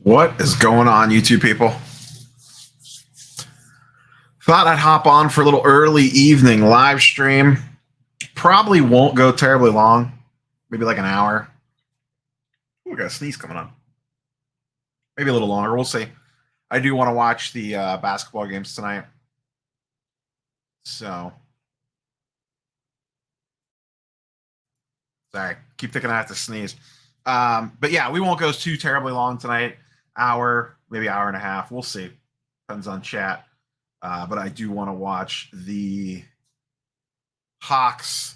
What is going on, YouTube people? Thought I'd hop on for a little early evening live stream. Probably won't go terribly long, maybe like an hour. Ooh, we got a sneeze coming on. Maybe a little longer. We'll see. I do want to watch the basketball games tonight. So, sorry, keep thinking I have to sneeze. But yeah, we won't go too terribly long tonight. Hour, maybe hour and a half. We'll see. Depends on chat. But I do want to watch the Hawks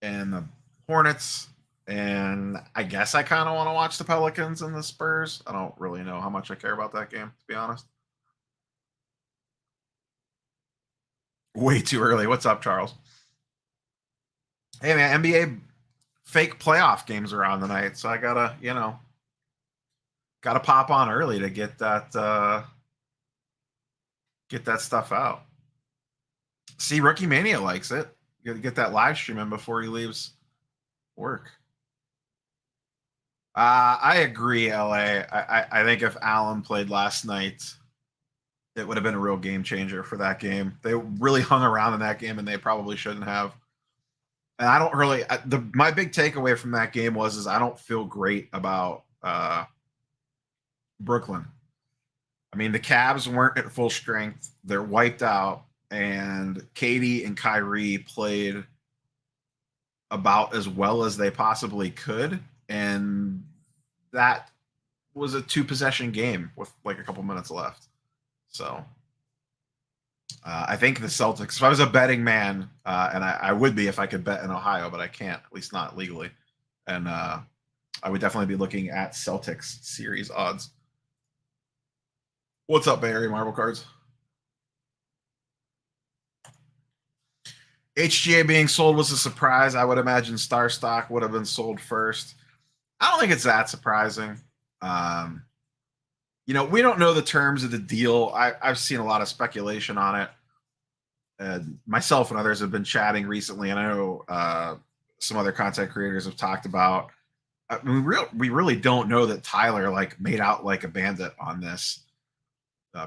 and the Hornets. And I guess I kind of want to watch the Pelicans and the Spurs. I don't really know how much I care about that game, to be honest. Way too early. What's up, Charles? Hey, man, NBA fake playoff games are on tonight, so I gotta, gotta pop on early to get that stuff out. See, Rookie Mania likes it. You gotta get that live stream in before he leaves work. I agree, LA. I think if Allen played last night, it would have been a real game changer for that game. They really hung around in that game, and they probably shouldn't have. And I don't really. My big takeaway from that game was I don't feel great about Brooklyn. I mean, the Cavs weren't at full strength; they're wiped out, and Katie and Kyrie played about as well as they possibly could, and that was a 2-possession game with like a couple minutes left. So I think the Celtics, if I was a betting man, and I would be if I could bet in Ohio, but I can't, at least not legally. And I would definitely be looking at Celtics series odds. What's up, Bay Area Marble Cards? HGA being sold was a surprise. I would imagine Star Stock would have been sold first. I don't think it's that surprising. We don't know the terms of the deal. I've seen a lot of speculation on it. Myself and others have been chatting recently, and I know some other content creators have talked about. We really don't know that Tyler made out like a bandit on this.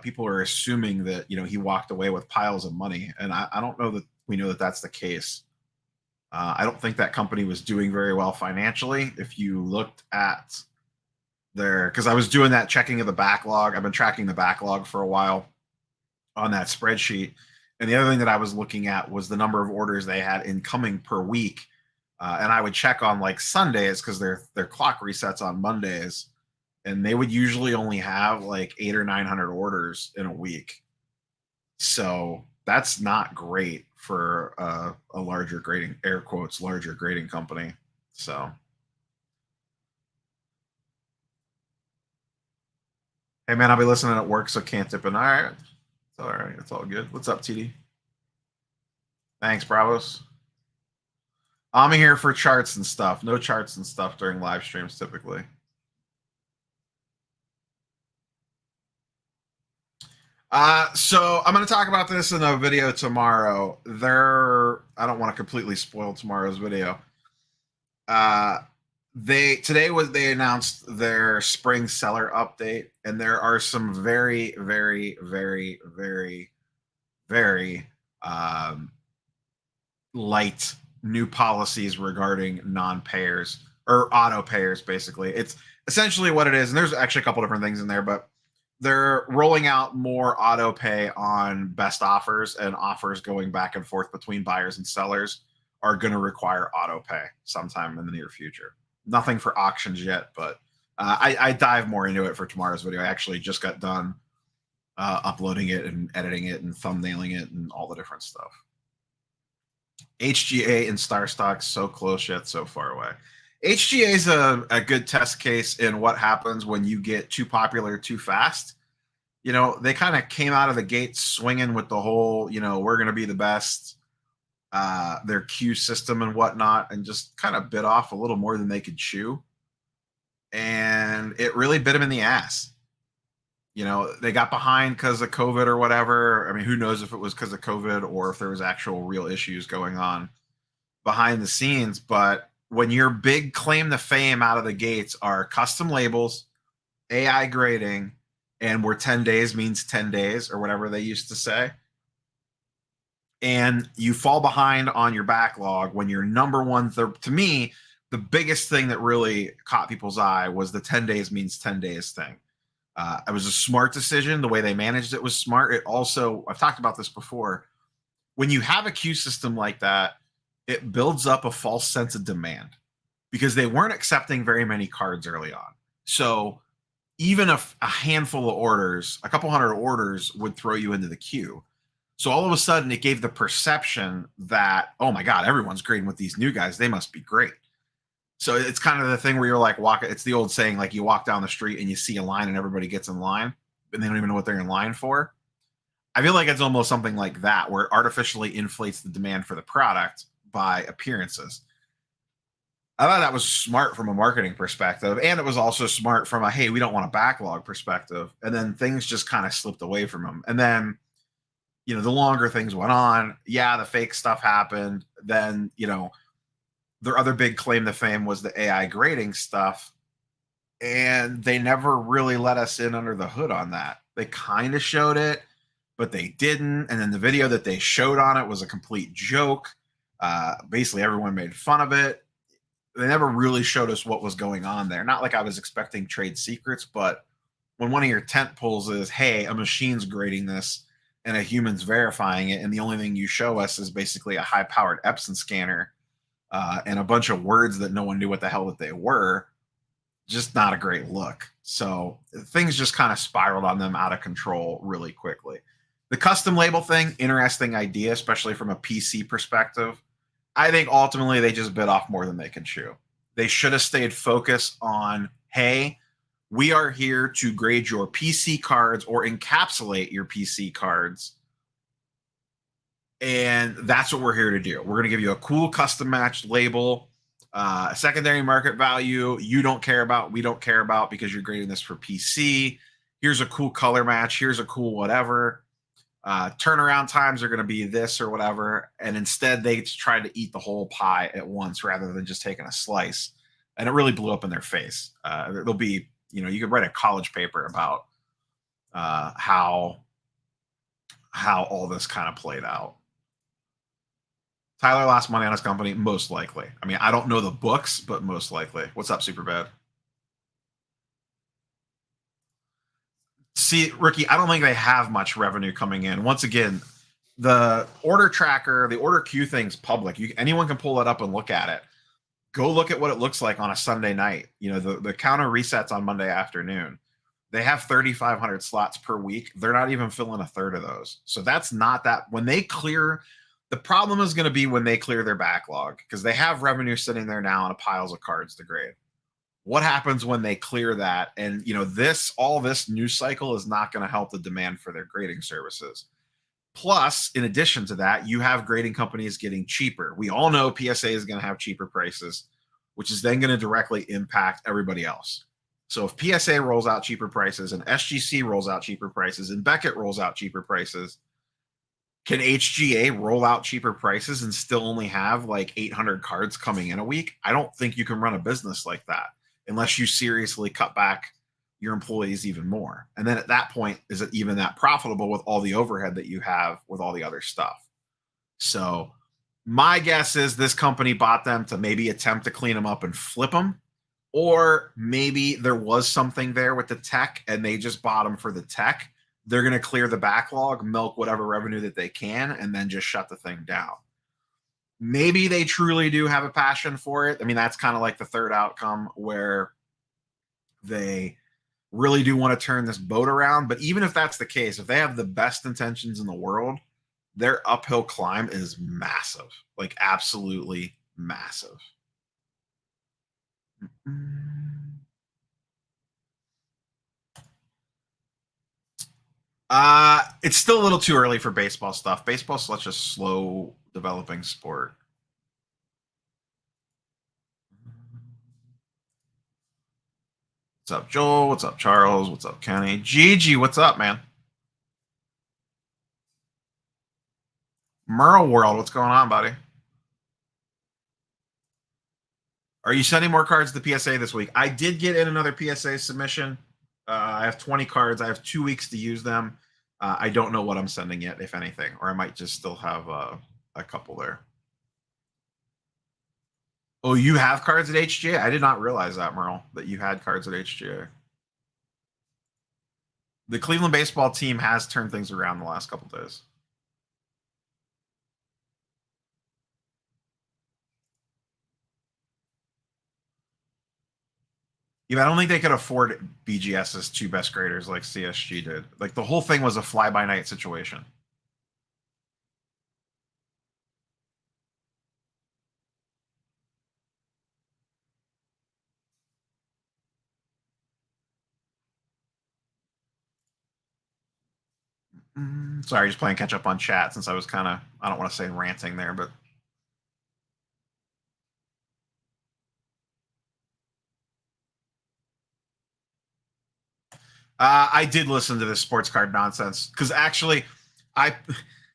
People are assuming that he walked away with piles of money, and I don't know that we know that that's the case. I don't think that company was doing very well financially. If you looked at because I was doing that checking of the backlog. I've been tracking the backlog for a while on that spreadsheet. And the other thing that I was looking at was the number of orders they had incoming per week. And I would check on Sundays because their clock resets on Mondays. And they would usually only have 800 or 900 orders in a week. So that's not great for a larger grading, air quotes, larger grading company. So. Hey, man, I'll be listening at work, so can't dip in. All right. It's all right. It's all good. What's up, TD? Thanks, Bravos. I'm here for charts and stuff. No charts and stuff during live streams, typically. So I'm going to talk about this in a video tomorrow. I don't want to completely spoil tomorrow's video. They announced their spring seller update, and there are some very, very, very, very, very light new policies regarding non-payers or auto payers. Basically, it's essentially what it is, and there's actually a couple different things in there, but they're rolling out more auto pay on best offers, and offers going back and forth between buyers and sellers are going to require auto pay sometime in the near future. Nothing for auctions yet, but I dive more into it for tomorrow's video. I actually just got done uploading it and editing it and thumbnailing it and all the different stuff. HGA and Star Stock, so close yet so far away. HGA is a good test case in what happens when you get too popular too fast. They kind of came out of the gate swinging with the whole, we're going to be the best. Their queue system and whatnot, and just kind of bit off a little more than they could chew. And it really bit them in the ass. They got behind because of COVID or whatever. I mean, who knows if it was because of COVID or if there was actual real issues going on behind the scenes. But when your big claim to fame out of the gates are custom labels AI grading, and where 10 days means 10 days or whatever they used to say, and you fall behind on your backlog when you're number one. To me, the biggest thing that really caught people's eye was the 10 days means 10 days thing. It was a smart decision. The way they managed it was smart. It also, I've talked about this before, when you have a queue system like that, it builds up a false sense of demand because they weren't accepting very many cards early on. So even if a handful of orders, a couple hundred orders would throw you into the queue. So all of a sudden it gave the perception that, oh my God, everyone's grading with these new guys. They must be great. So it's kind of the thing where you're like, it's the old saying, like you walk down the street and you see a line and everybody gets in line and they don't even know what they're in line for. I feel like it's almost something like that, where it artificially inflates the demand for the product by appearances. I thought that was smart from a marketing perspective. And it was also smart from a, hey, we don't want a backlog perspective. And then things just kind of slipped away from them. And then, you know, the longer things went on, yeah, the fake stuff happened. Then, you know, their other big claim to fame was the AI grading stuff. And they never really let us in under the hood on that. They kind of showed it, but they didn't. And then the video that they showed on it was a complete joke. Basically, everyone made fun of it. They never really showed us what was going on there. Not like I was expecting trade secrets, but when one of your tent poles is, hey, a machine's grading this and a human's verifying it, and the only thing you show us is basically a high-powered Epson scanner and a bunch of words that no one knew what the hell that they were, just not a great look. So things just kind of spiraled on them out of control really quickly. The custom label thing, interesting idea, especially from a PC perspective. I think ultimately they just bit off more than they can chew. They should have stayed focused on, hey, we are here to grade your PC cards or encapsulate your PC cards. And that's what we're here to do. We're going to give you a cool custom matched label, a secondary market value you don't care about, we don't care about because you're grading this for PC. Here's a cool color match. Here's a cool whatever. Turnaround times are going to be this or whatever. And instead they tried to eat the whole pie at once rather than just taking a slice. And it really blew up in their face. There'll be, you know, you could write a college paper about how all this kind of played out. Tyler lost money on his company, most likely. I mean, I don't know the books, but most likely. What's up, Superbad? See, Rookie, I don't think they have much revenue coming in. Once again, the order tracker, the order queue thing's public. Anyone can pull it up and look at it. Go look at what it looks like on a Sunday night. You know, the counter resets on Monday afternoon. They have 3,500 slots per week. They're not even filling a third of those. So that's not that. When they clear, the problem is going to be when they clear their backlog, because they have revenue sitting there now in piles of cards to grade. What happens when they clear that? And, you know, all this news cycle is not going to help the demand for their grading services. Plus, in addition to that, you have grading companies getting cheaper. We all know PSA is going to have cheaper prices, which is then going to directly impact everybody else. So if PSA rolls out cheaper prices and SGC rolls out cheaper prices and Beckett rolls out cheaper prices, can HGA roll out cheaper prices and still only have like 800 cards coming in a week? I don't think you can run a business like that unless you seriously cut back your employees even more. And then at that point, is it even that profitable with all the overhead that you have with all the other stuff? So my guess is this company bought them to maybe attempt to clean them up and flip them, or maybe there was something there with the tech and they just bought them for the tech. They're going to clear the backlog, milk whatever revenue that they can, and then just shut the thing down. Maybe they truly do have a passion for it. I mean, that's kind of like the third outcome where they really do want to turn this boat around. But even if that's the case, if they have the best intentions in the world, their uphill climb is massive, like absolutely massive. It's still a little too early for baseball stuff. Baseball's such a slow developing sport. What's up, Joel? What's up, Charles? What's up, Kenny? Gigi, what's up, man? Merle World, what's going on, buddy? Are you sending more cards to PSA this week? I did get in another PSA submission. I have 20 cards. I have 2 weeks to use them. I don't know what I'm sending yet, if anything, or I might just still have a couple there. Oh, you have cards at HGA? I did not realize that, Merle, that you had cards at HGA. The Cleveland baseball team has turned things around the last couple days. Yeah, I don't think they could afford BGS's two best graders like CSG did. Like the whole thing was a fly-by-night situation. Sorry, just playing catch up on chat since I was kind of, I don't want to say ranting there, but I did listen to this sports card nonsense because actually, I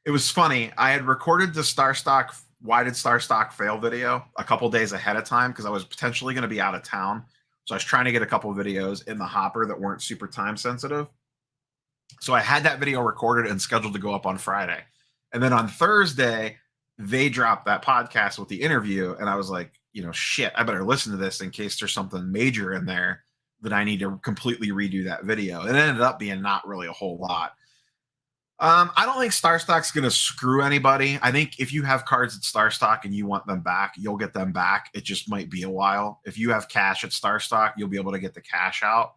it was funny. I had recorded the Star Stock Why Did Star Stock Fail video a couple days ahead of time because I was potentially going to be out of town, so I was trying to get a couple videos in the hopper that weren't super time sensitive. So I had that video recorded and scheduled to go up on Friday, and then on Thursday they dropped that podcast with the interview, and I was like, shit, I better listen to this in case there's something major in there that I need to completely redo that video. It ended up being not really a whole lot. I don't think Star Stock's going to screw anybody. I think if you have cards at Star Stock and you want them back, you'll get them back. It just might be a while. If you have cash at Star Stock, you'll be able to get the cash out.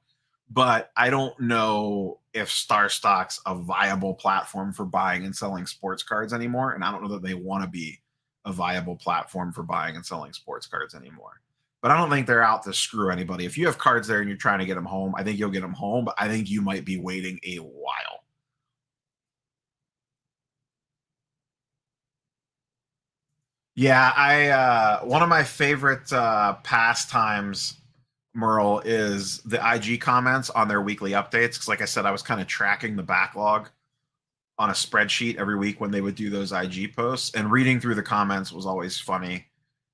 But I don't know if Star Stock's a viable platform for buying and selling sports cards anymore. And I don't know that they want to be a viable platform for buying and selling sports cards anymore. But I don't think they're out to screw anybody. If you have cards there and you're trying to get them home, I think you'll get them home. But I think you might be waiting a while. Yeah, I one of my favorite pastimes, Merle, is the IG comments on their weekly updates. Because, like I said, I was kind of tracking the backlog on a spreadsheet every week when they would do those IG posts, and reading through the comments was always funny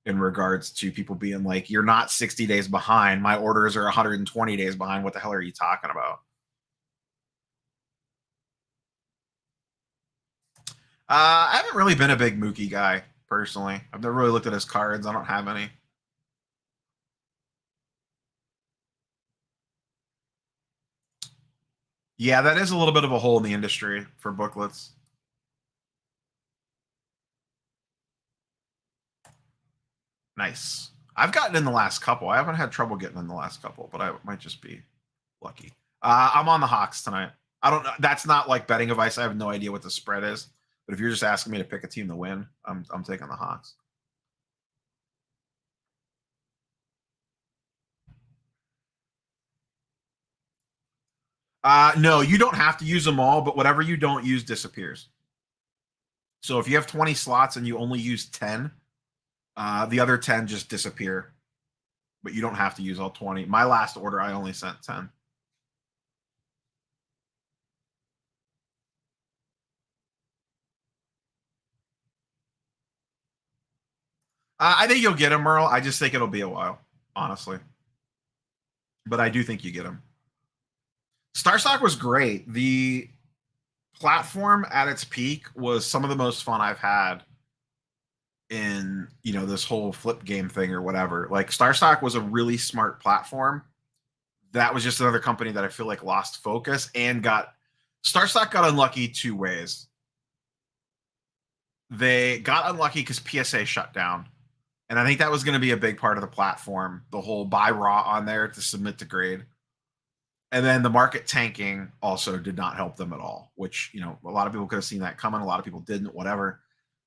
in regards to people being like, "You're not 60 days behind. My orders are 120 days behind. What the hell are you talking about?" I haven't really been a big Mookie guy personally. I've never really looked at his cards. I don't have any. Yeah, that is a little bit of a hole in the industry for booklets. Nice. I've gotten in the last couple. I haven't had trouble getting in the last couple, but I might just be lucky. I'm on the Hawks tonight. I don't know. That's not like betting advice. I have no idea what the spread is. But if you're just asking me to pick a team to win, I'm taking the Hawks. No, you don't have to use them all, but whatever you don't use disappears. So if you have 20 slots and you only use 10, the other 10 just disappear. But you don't have to use all 20. My last order, I only sent 10. I think you'll get him, Merle. I just think it'll be a while, honestly. But I do think you get him. Starstock was great. The platform at its peak was some of the most fun I've had in this whole flip game thing or whatever. Like Starstock was a really smart platform. That was just another company that I feel like lost focus and Starstock got unlucky two ways. They got unlucky because PSA shut down. And I think that was going to be a big part of the platform, the whole buy raw on there to submit to grade. And then the market tanking also did not help them at all, which, a lot of people could have seen that coming. A lot of people didn't, whatever.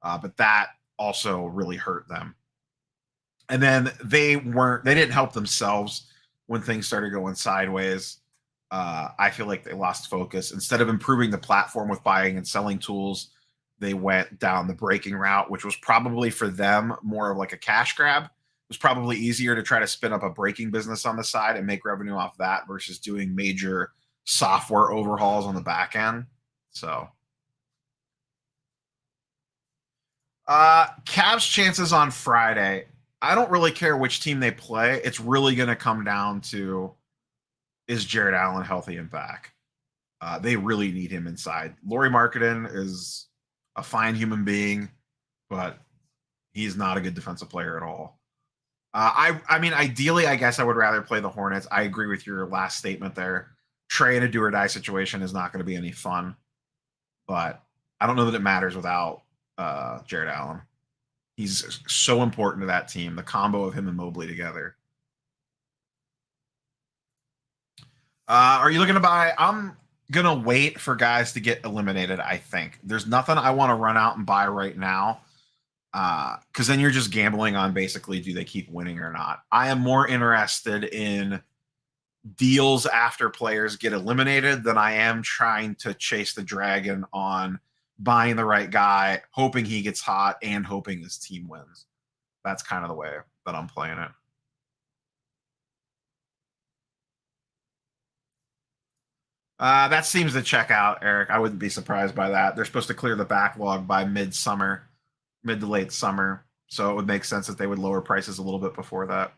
But that also really hurt them. And then they didn't help themselves when things started going sideways. I feel like they lost focus. Instead of improving the platform with buying and selling tools, they went down the breaking route, which was probably for them more of like a cash grab. It was probably easier to try to spin up a breaking business on the side and make revenue off that versus doing major software overhauls on the back end. So Cavs chances on Friday. I don't really care which team they play. It's really going to come down to is Jared Allen healthy and back. They really need him inside. Lauri Markkanen is a fine human being, but he's not a good defensive player at all. I mean, ideally, I guess I would rather play the Hornets. I agree with your last statement there. Trey in a do or die situation is not going to be any fun, but I don't know that it matters without Jared Allen. He's so important to that team. The combo of him and Mobley together. Are you looking to buy? I'm gonna wait for guys to get eliminated. I think there's nothing I want to run out and buy right now, because then you're just gambling on basically do they keep winning or not. I am more interested in deals after players get eliminated than I am trying to chase the dragon on buying the right guy, hoping he gets hot, and hoping his team wins. That's kind of the way that I'm playing it. That seems to check out, Eric. I wouldn't be surprised by that. They're supposed to clear the backlog by midsummer, mid to late summer. So it would make sense that they would lower prices a little bit before that.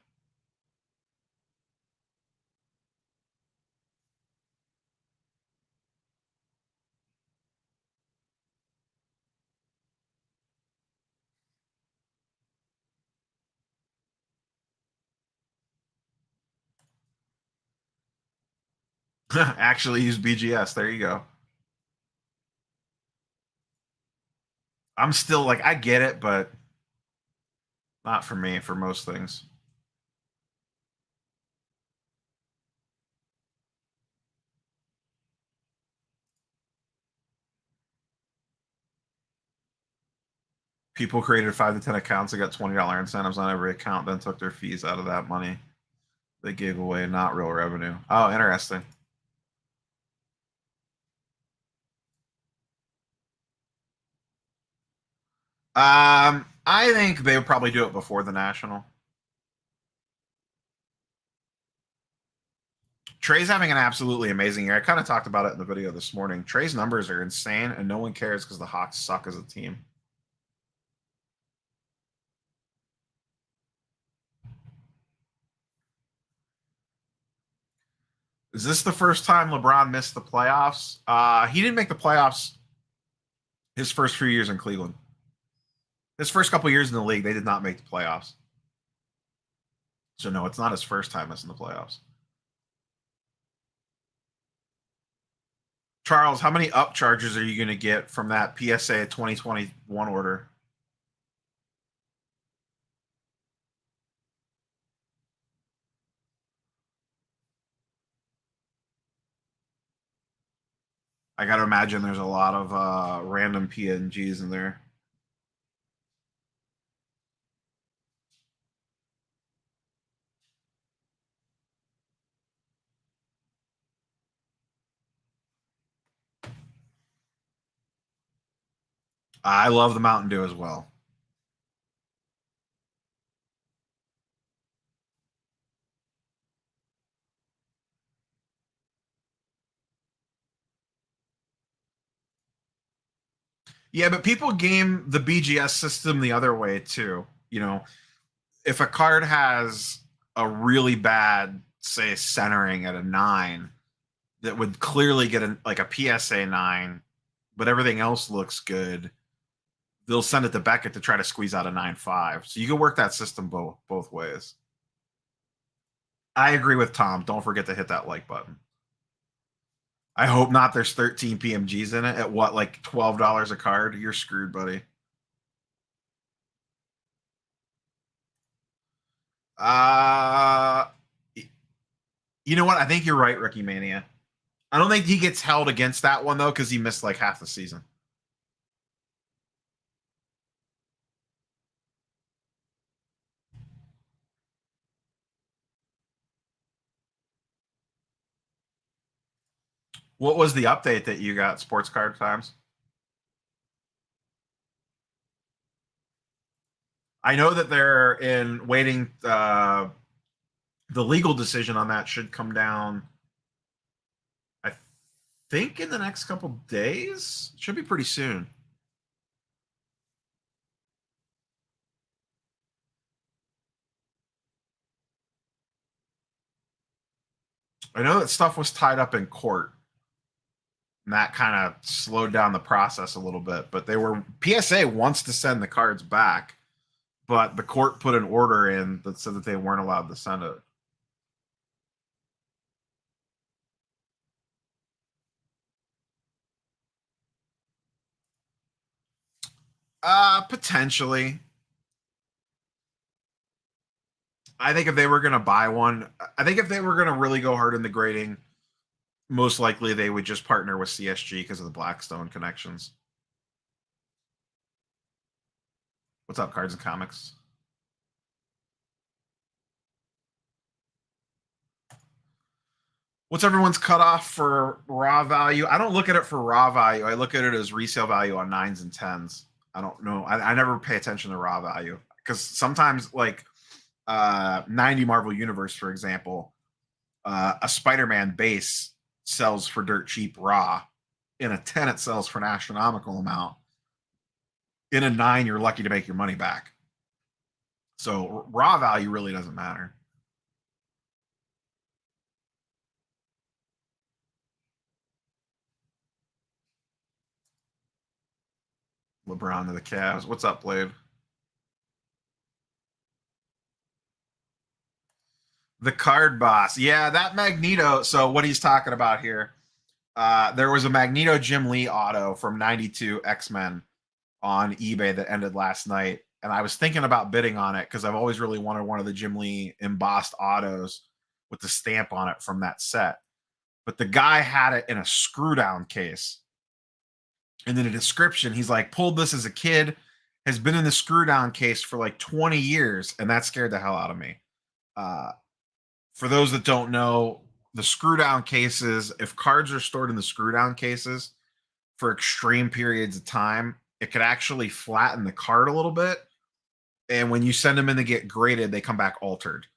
Actually use BGS. There you go. I'm still like, I get it, but not for me for most things. People created 5 to 10 accounts. They got $20 incentives on every account, then took their fees out of that money they gave away, not real revenue. Oh, interesting. I think they would probably do it before the national. Trey's having an absolutely amazing year. I kind of talked about it in the video this morning. Trey's numbers are insane, and no one cares because the Hawks suck as a team. Is this the first time LeBron missed the playoffs? He didn't make the playoffs his first few years in Cleveland. His first couple years in the league, they did not make the playoffs. So no, it's not his first time missing the playoffs. Charles, how many up charges are you going to get from that PSA 2021 order? I got to imagine there's a lot of random PNGs in there. I love the Mountain Dew as well. Yeah, but people game the BGS system the other way too. You know, if a card has a really bad, say, centering at a 9, that would clearly get like a PSA 9, but everything else looks good, they'll send it to Beckett to try to squeeze out a 9.5. So you can work that system both ways. I agree with Tom. Don't forget to hit that like button. I hope not. There's 13 PMGs in it at what, like $12 a card? You're screwed, buddy. Uh, you know what? I think you're right, Rookie Mania. I don't think he gets held against that one though, because he missed like half the season. What was the update that you got, Sports Card Times? I know that they're in waiting. The legal decision on that should come down, I think, in the next couple days. Should be pretty soon. I know that stuff was tied up in court, and that kind of slowed down the process a little bit. But PSA wants to send the cards back, but the court put an order in that said that they weren't allowed to send it. Potentially. I think if they were going to buy one, I think if they were going to really go hard in the grading, most likely they would just partner with CSG because of the Blackstone connections. What's up, Cards and Comics? What's everyone's cutoff for raw value? I don't look at it for raw value. I look at it as resale value on 9s and 10s. I don't know. I never pay attention to raw value because sometimes, like 90 Marvel Universe, for example, a Spider-Man base sells for dirt cheap raw. In a 10, it sells for an astronomical amount. In a 9, you're lucky to make your money back. So raw value really doesn't matter. LeBron to the Cavs. What's up, Blade? The Card Boss. Yeah, that Magneto. So what he's talking about here, there was a Magneto Jim Lee auto from 92 X-Men on eBay that ended last night. And I was thinking about bidding on it because I've always really wanted one of the Jim Lee embossed autos with the stamp on it from that set. But the guy had it in a screw down case. And in a description, he's like, pulled this as a kid, has been in the screw down case for like 20 years. And that scared the hell out of me. For those that don't know, the screw down cases, if cards are stored in the screw down cases for extreme periods of time, it could actually flatten the card a little bit. And when you send them in to get graded, they come back altered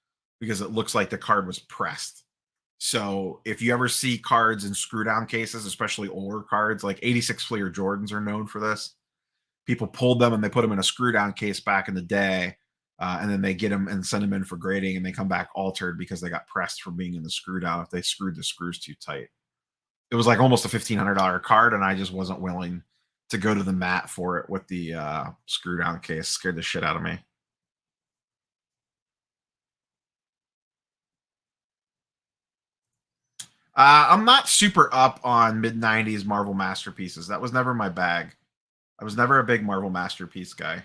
because it looks like the card was pressed. So if you ever see cards in screw down cases, especially older cards, like 86 Fleer Jordans are known for this. People pulled them and they put them in a screw down case back in the day. And then they get them and send them in for grading and they come back altered because they got pressed from being in the screw down if they screwed the screws too tight. It was like almost a $1,500 card, and I just wasn't willing to go to the mat for it with the screw down case. Scared the shit out of me. I'm not super up on mid-90s Marvel masterpieces. That was never my bag. I was never a big Marvel masterpiece guy.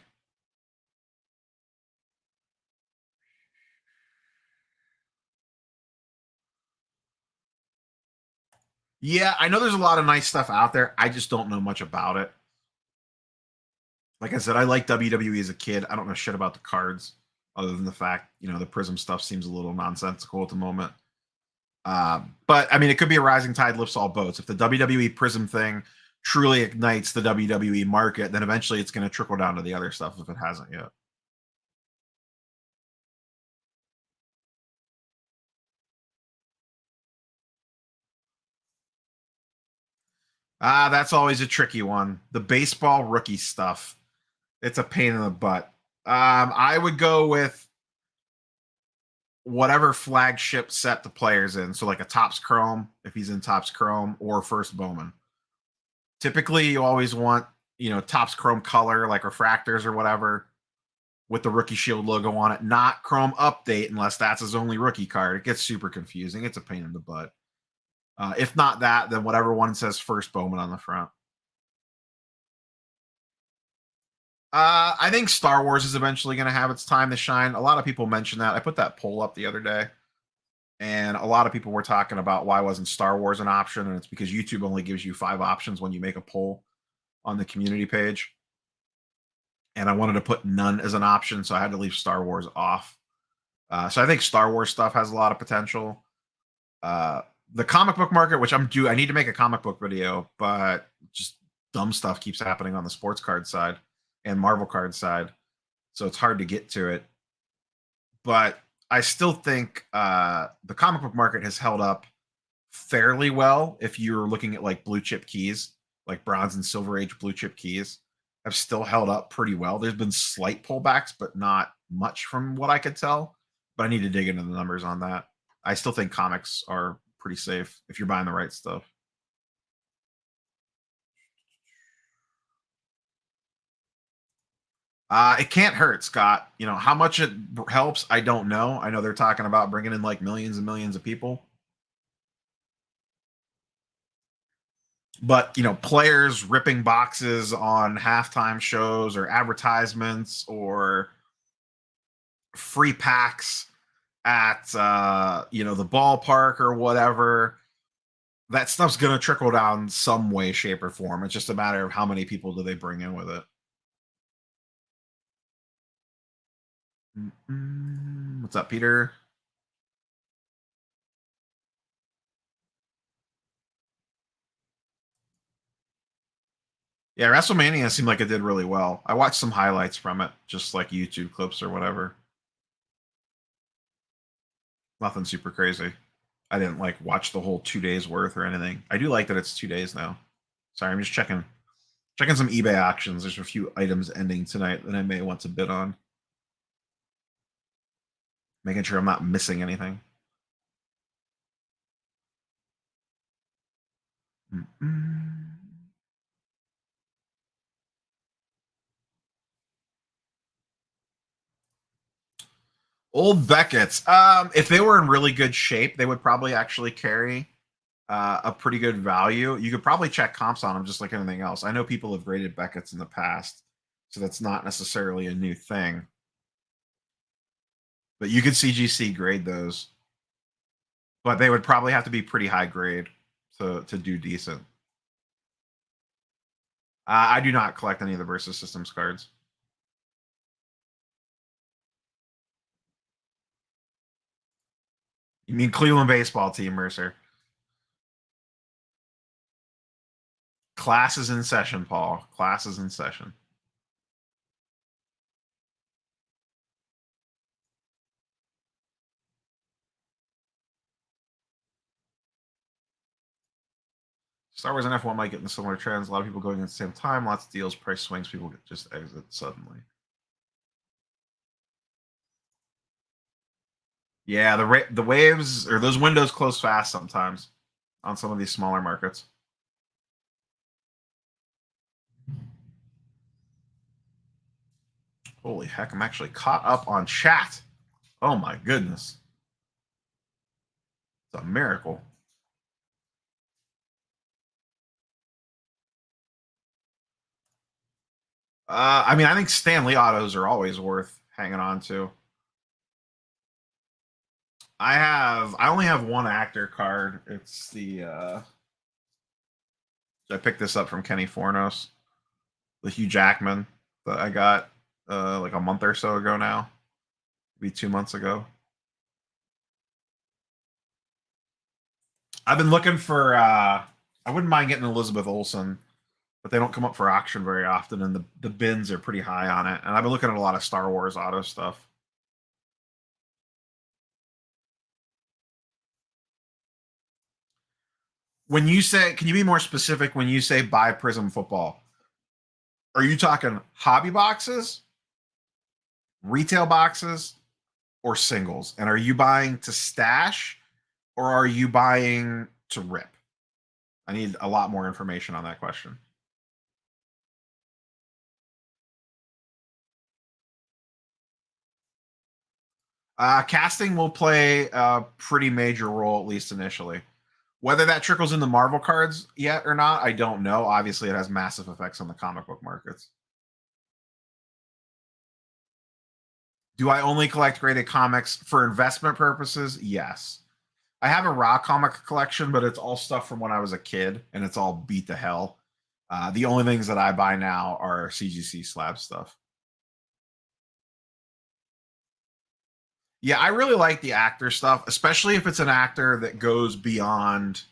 Yeah, I know there's a lot of nice stuff out there. I just don't know much about it. Like I said, I like WWE as a kid. I don't know shit about the cards other than the fact, the Prism stuff seems a little nonsensical at the moment. But I mean, it could be a rising tide lifts all boats. If the WWE Prism thing truly ignites the WWE market, then eventually it's going to trickle down to the other stuff if it hasn't yet. That's always a tricky one. The baseball rookie stuff. It's a pain in the butt. I would go with whatever flagship set the player's in. So like a Topps Chrome, if he's in Topps Chrome, or First Bowman. Typically, you always want, Topps Chrome color, like refractors or whatever, with the Rookie Shield logo on it. Not Chrome Update, unless that's his only rookie card. It gets super confusing. It's a pain in the butt. If not that, then whatever one says First Bowman on the front. I think Star Wars is eventually going to have its time to shine. A lot of people mention that. I put that poll up the other day, and a lot of people were talking about why wasn't Star Wars an option, and it's because YouTube only gives you 5 options when you make a poll on the community page. And I wanted to put none as an option, so I had to leave Star Wars off. So I think Star Wars stuff has a lot of potential. The comic book market, which I need to make a comic book video, but just dumb stuff keeps happening on the sports card side and Marvel card side, so it's hard to get to it. But I still think the comic book market has held up fairly well if you're looking at like blue chip keys, like Bronze and Silver Age blue chip keys have still held up pretty well. There's been slight pullbacks, but not much from what I could tell. But I need to dig into the numbers on that. I still think comics are pretty safe if you're buying the right stuff. It can't hurt, Scott. You know how much it helps. I don't know. I know they're talking about bringing in like millions and millions of people, but you know, players ripping boxes on halftime shows or advertisements or free packs at you know, the ballpark or whatever. That stuff's gonna trickle down some way, shape, or form. It's just a matter of how many people do they bring in with it. What's up, Peter? Yeah, WrestleMania seemed like it did really well. I watched some highlights from it, just like YouTube clips or whatever. Nothing super crazy. I didn't like watch the whole 2 days worth or anything. I do like that it's 2 days now. Sorry, I'm just checking some eBay auctions. There's a few items ending tonight that I may want to bid on. Making sure I'm not missing anything. Old Beckett's. If they were in really good shape, they would probably actually carry a pretty good value. You could probably check comps on them just like anything else. I know people have graded Beckett's in the past, so that's not necessarily a new thing. But you could CGC grade those, but they would probably have to be pretty high grade to do decent. I do not collect any of the Versus Systems cards. You mean Cleveland baseball team, Mercer? Class is in session, Paul. Class is in session. Star Wars and F1 might get in similar trends. A lot of people going at the same time. Lots of deals, price swings. People just exit suddenly. Yeah, the waves or those windows close fast sometimes on some of these smaller markets. Holy heck, I'm actually caught up on chat. Oh my goodness. It's a miracle. I mean, I think Stanley autos are always worth hanging on to. I only have one actor card. It's the I picked this up from Kenny Fornos, the Hugh Jackman that I got like a month or so ago now, maybe 2 months ago. I've been looking for I wouldn't mind getting Elizabeth Olsen, but they don't come up for auction very often, and the bins are pretty high on it. And I've been looking at a lot of Star Wars auto stuff. When you say, can you be more specific when you say buy Prism football? Are you talking hobby boxes, retail boxes, or singles? And are you buying to stash or are you buying to rip? I need a lot more information on that question. Casting will play a pretty major role, at least initially. Whether that trickles in the Marvel cards yet or not, I don't know. Obviously, it has massive effects on the comic book markets. Do I only collect graded comics for investment purposes? Yes. I have a raw comic collection, but it's all stuff from when I was a kid, and it's all beat to hell. The only things that I buy now are CGC slab stuff. Yeah, I really like the actor stuff, especially if it's an actor that goes beyond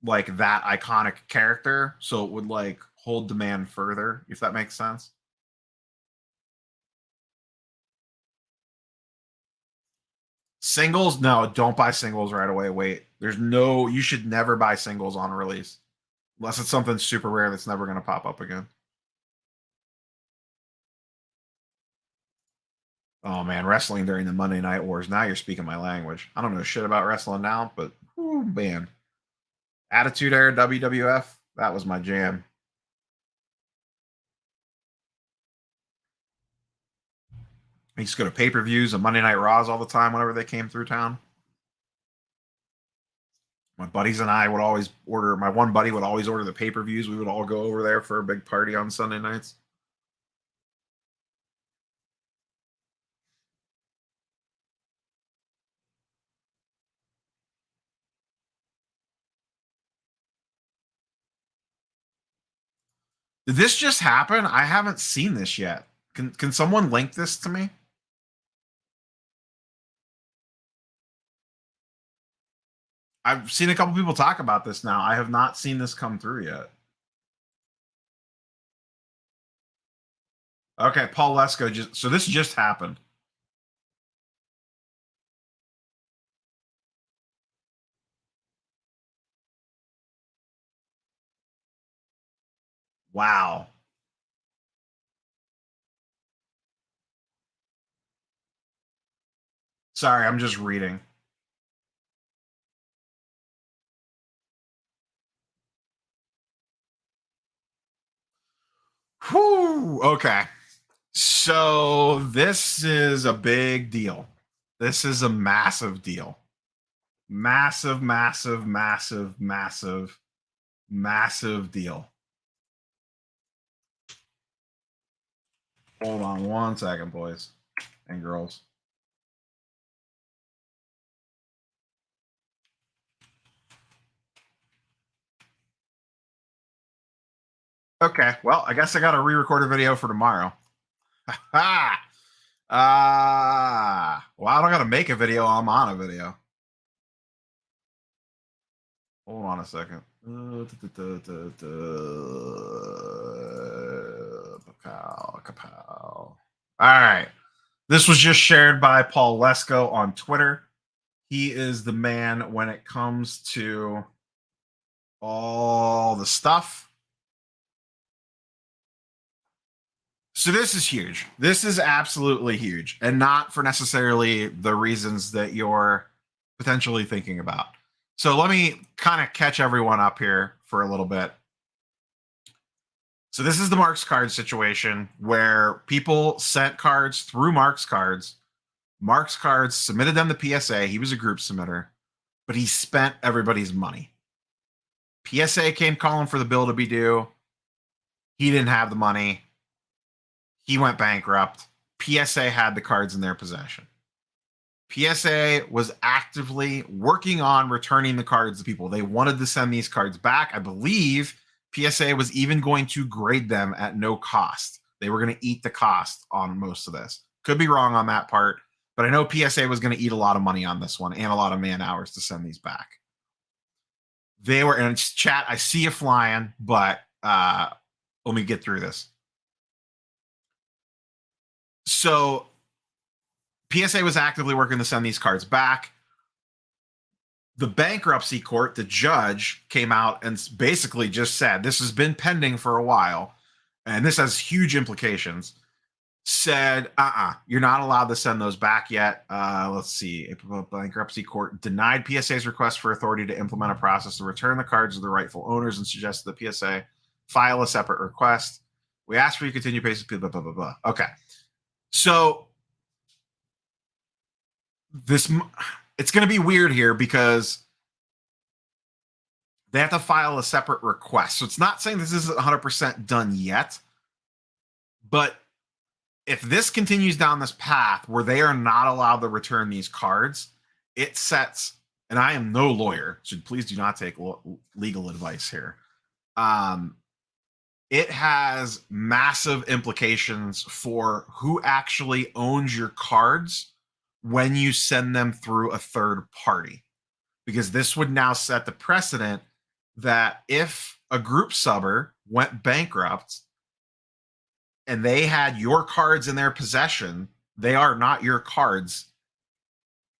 like that iconic character, so it would like hold demand further, if that makes sense. Singles, no, don't buy singles right away. Wait, you should never buy singles on release unless it's something super rare that's never going to pop up again. Oh man, wrestling during the Monday Night Wars. Now you're speaking my language. I don't know shit about wrestling now, but Oh man. Attitude Era WWF. That was my jam. I used to go to pay-per-views and Monday Night Raws all the time whenever they came through town. My buddies and I would always order, my one buddy would always order the pay-per-views. We would all go over there for a big party on Sunday nights. Did this just happen? I haven't seen this yet. Can someone link this to me? I've seen a couple people talk about this now. I have not seen this come through yet. Okay, Paul Lesko just, so this just happened. Wow. Sorry, I'm just reading. Whew. Okay. So this is a big deal. This is a massive deal. Massive, massive, massive, massive, massive deal. Hold on one second, boys and girls. Okay, well, I guess I got to re-record a video for tomorrow. Well, I don't got to make a video. I'm on a video. Hold on a second. All right. This was just shared by Paul Lesko on Twitter. He is the man when it comes to all the stuff. So this is huge. This is absolutely huge, and not for necessarily the reasons that you're potentially thinking about. So let me kind of catch everyone up here for a little bit. So this is the Marx Cards situation where people sent cards through Marx Cards. Marx Cards submitted them to PSA. He was a group submitter, but he spent everybody's money. PSA came calling for the bill to be due. He didn't have the money. He went bankrupt. PSA had the cards in their possession. PSA was actively working on returning the cards to people. They wanted to send these cards back. I believe PSA was even going to grade them at no cost. They were going to eat the cost on most of this. Could be wrong on that part, but I know PSA was going to eat a lot of money on this one and a lot of man hours to send these back. They were in chat. I see you flying, but let me get through this. So PSA was actively working to send these cards back. The bankruptcy court, the judge, came out and basically just said, this has been pending for a while, and this has huge implications. Said, you're not allowed to send those back yet. Let's see. Bankruptcy court denied PSA's request for authority to implement a process to return the cards to the rightful owners and suggested the PSA file a separate request. We asked for you to continue paying, blah, blah, blah, blah. Okay. So this, it's going to be weird here because they have to file a separate request. So it's not saying this isn't 100% done yet, but if this continues down this path where they are not allowed to return these cards, it sets, and I am no lawyer, so please do not take legal advice here. It has massive implications for who actually owns your cards when you send them through a third party, because this would now set the precedent that if a group subber went bankrupt and they had your cards in their possession, they are not your cards,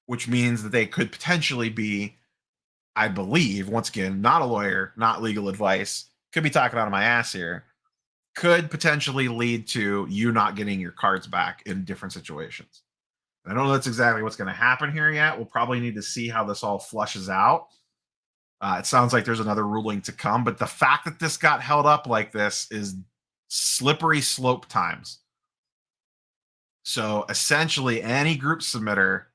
which means that they could potentially be, I believe, once again, not a lawyer, not legal advice, could be talking out of my ass here, could potentially lead to you not getting your cards back in different situations. I don't know that's exactly what's going to happen here yet. We'll probably need to see how this all flushes out. It sounds like there's another ruling to come, but the fact that this got held up like this is slippery slope times. So essentially, any group submitter,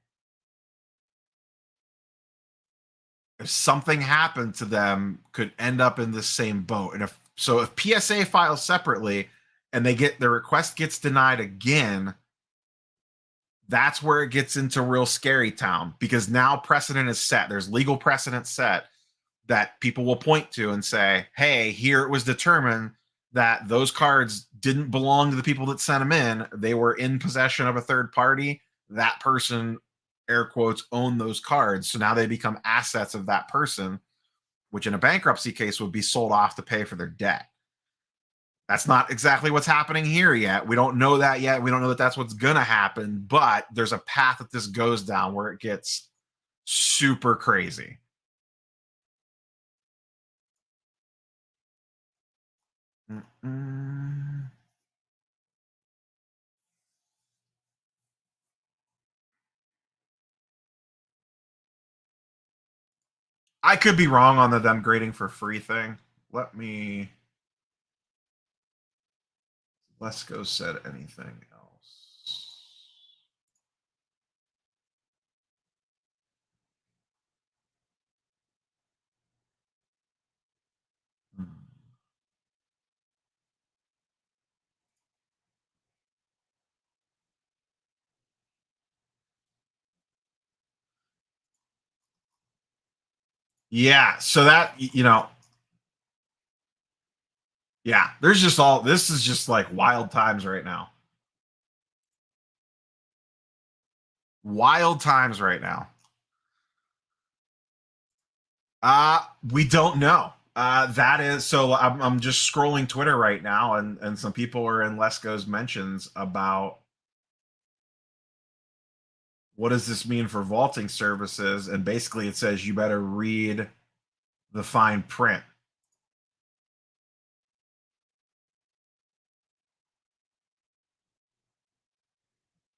if something happened to them, could end up in the same boat. And if PSA files separately and their request gets denied again, that's where it gets into real scary town, because now precedent is set. There's legal precedent set that people will point to and say, hey, here it was determined that those cards didn't belong to the people that sent them in. They were in possession of a third party. That person, air quotes, owned those cards. So now they become assets of that person, which in a bankruptcy case would be sold off to pay for their debt. That's not exactly what's happening here yet. We don't know that yet. We don't know that that's what's going to happen, but there's a path that this goes down where it gets super crazy. I could be wrong on the them grading for free thing. Let's go said anything else. Yeah, so that, yeah, this is just like wild times right now. Wild times right now. We don't know. That is so. I'm just scrolling Twitter right now, and some people are in Lesko's mentions about what does this mean for vaulting services, and basically it says you better read the fine print.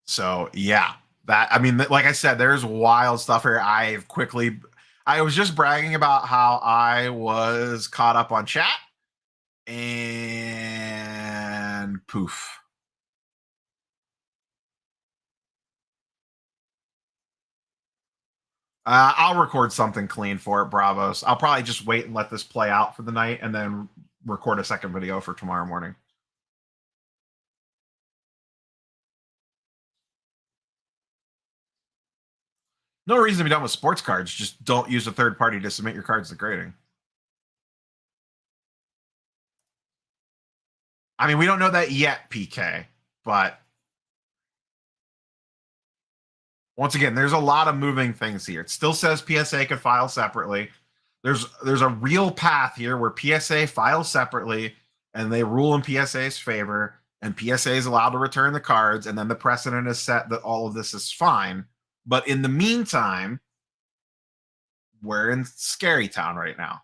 So yeah, like I said, there's wild stuff here. I was just bragging about how I was caught up on chat, and poof. I'll record something clean for it, Bravos. I'll probably just wait and let this play out for the night, and then record a second video for tomorrow morning. No reason to be done with sports cards. Just don't use a third party to submit your cards to grading. I mean, we don't know that yet, PK, but once again, there's a lot of moving things here. It still says PSA could file separately. There's a real path here where PSA files separately and they rule in PSA's favor, and PSA is allowed to return the cards, and then the precedent is set that all of this is fine. But in the meantime, we're in scary town right now.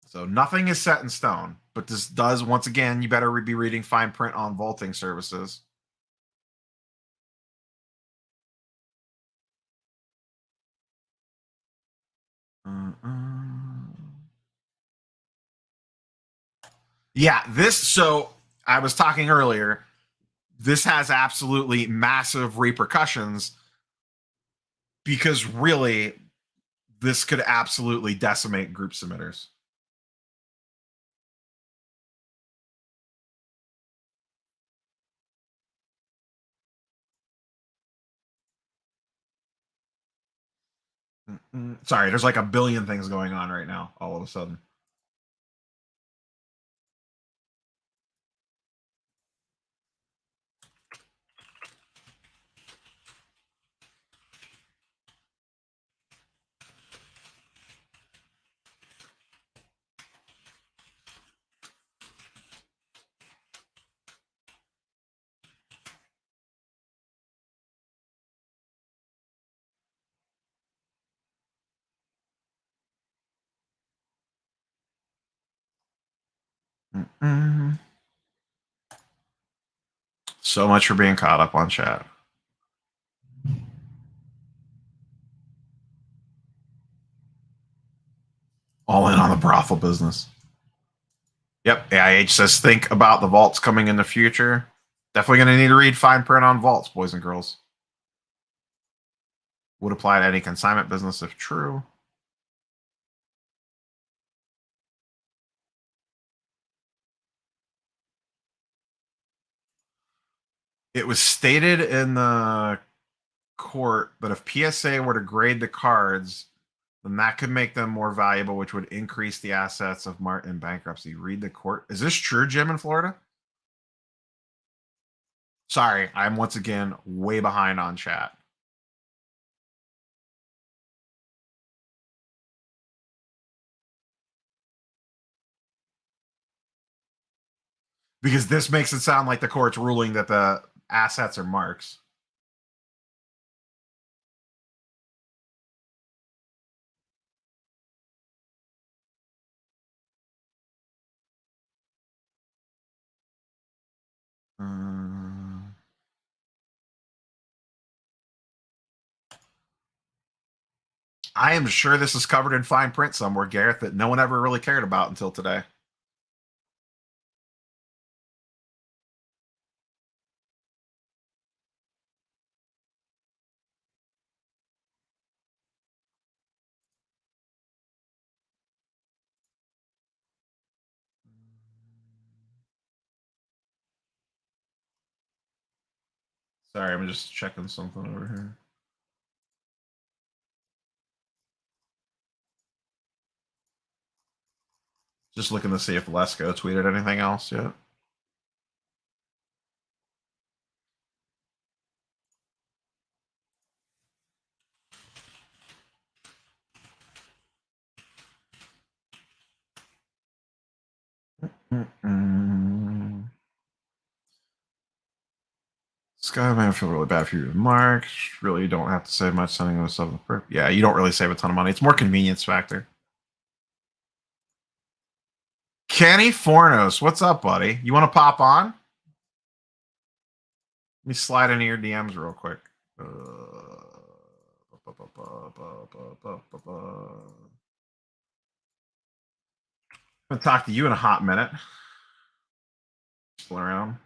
So nothing is set in stone, but this does, once again, you better be reading fine print on vaulting services. Yeah, so I was talking earlier, this has absolutely massive repercussions, because really this could absolutely decimate group submitters. Sorry, there's like a billion things going on right now all of a sudden. So much for being caught up on chat. All in on the brothel business. Yep. AIH says think about the vaults coming in the future. Definitely going to need to read fine print on vaults, boys and girls. Would apply to any consignment business if true. It was stated in the court that if PSA were to grade the cards, then that could make them more valuable, which would increase the assets of Mart in bankruptcy. Read the court. Is this true, Jim, in Florida? Sorry, I'm once again way behind on chat. Because this makes it sound like the court's ruling that the assets are Mark's. I am sure this is covered in fine print somewhere, Gareth, that no one ever really cared about until today. Sorry, I'm just checking something over here. Just looking to see if Lesko tweeted anything else yet. Sky man, I feel really bad for you, Mark. Really, you don't have to save much sending this stuff. Yeah, you don't really save a ton of money. It's more convenience factor. Kenny Fornos, what's up, buddy? You want to pop on? Let me slide into your DMs real quick. I'm gonna talk to you in a hot minute. Still around.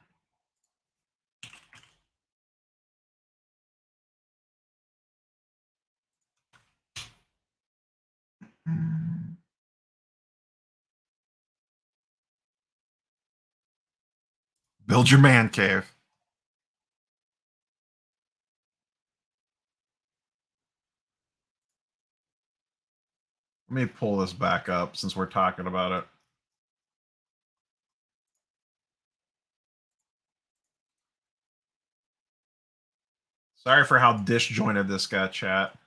Build your man cave. Let me pull this back up since we're talking about it. Sorry for how disjointed this got, chat.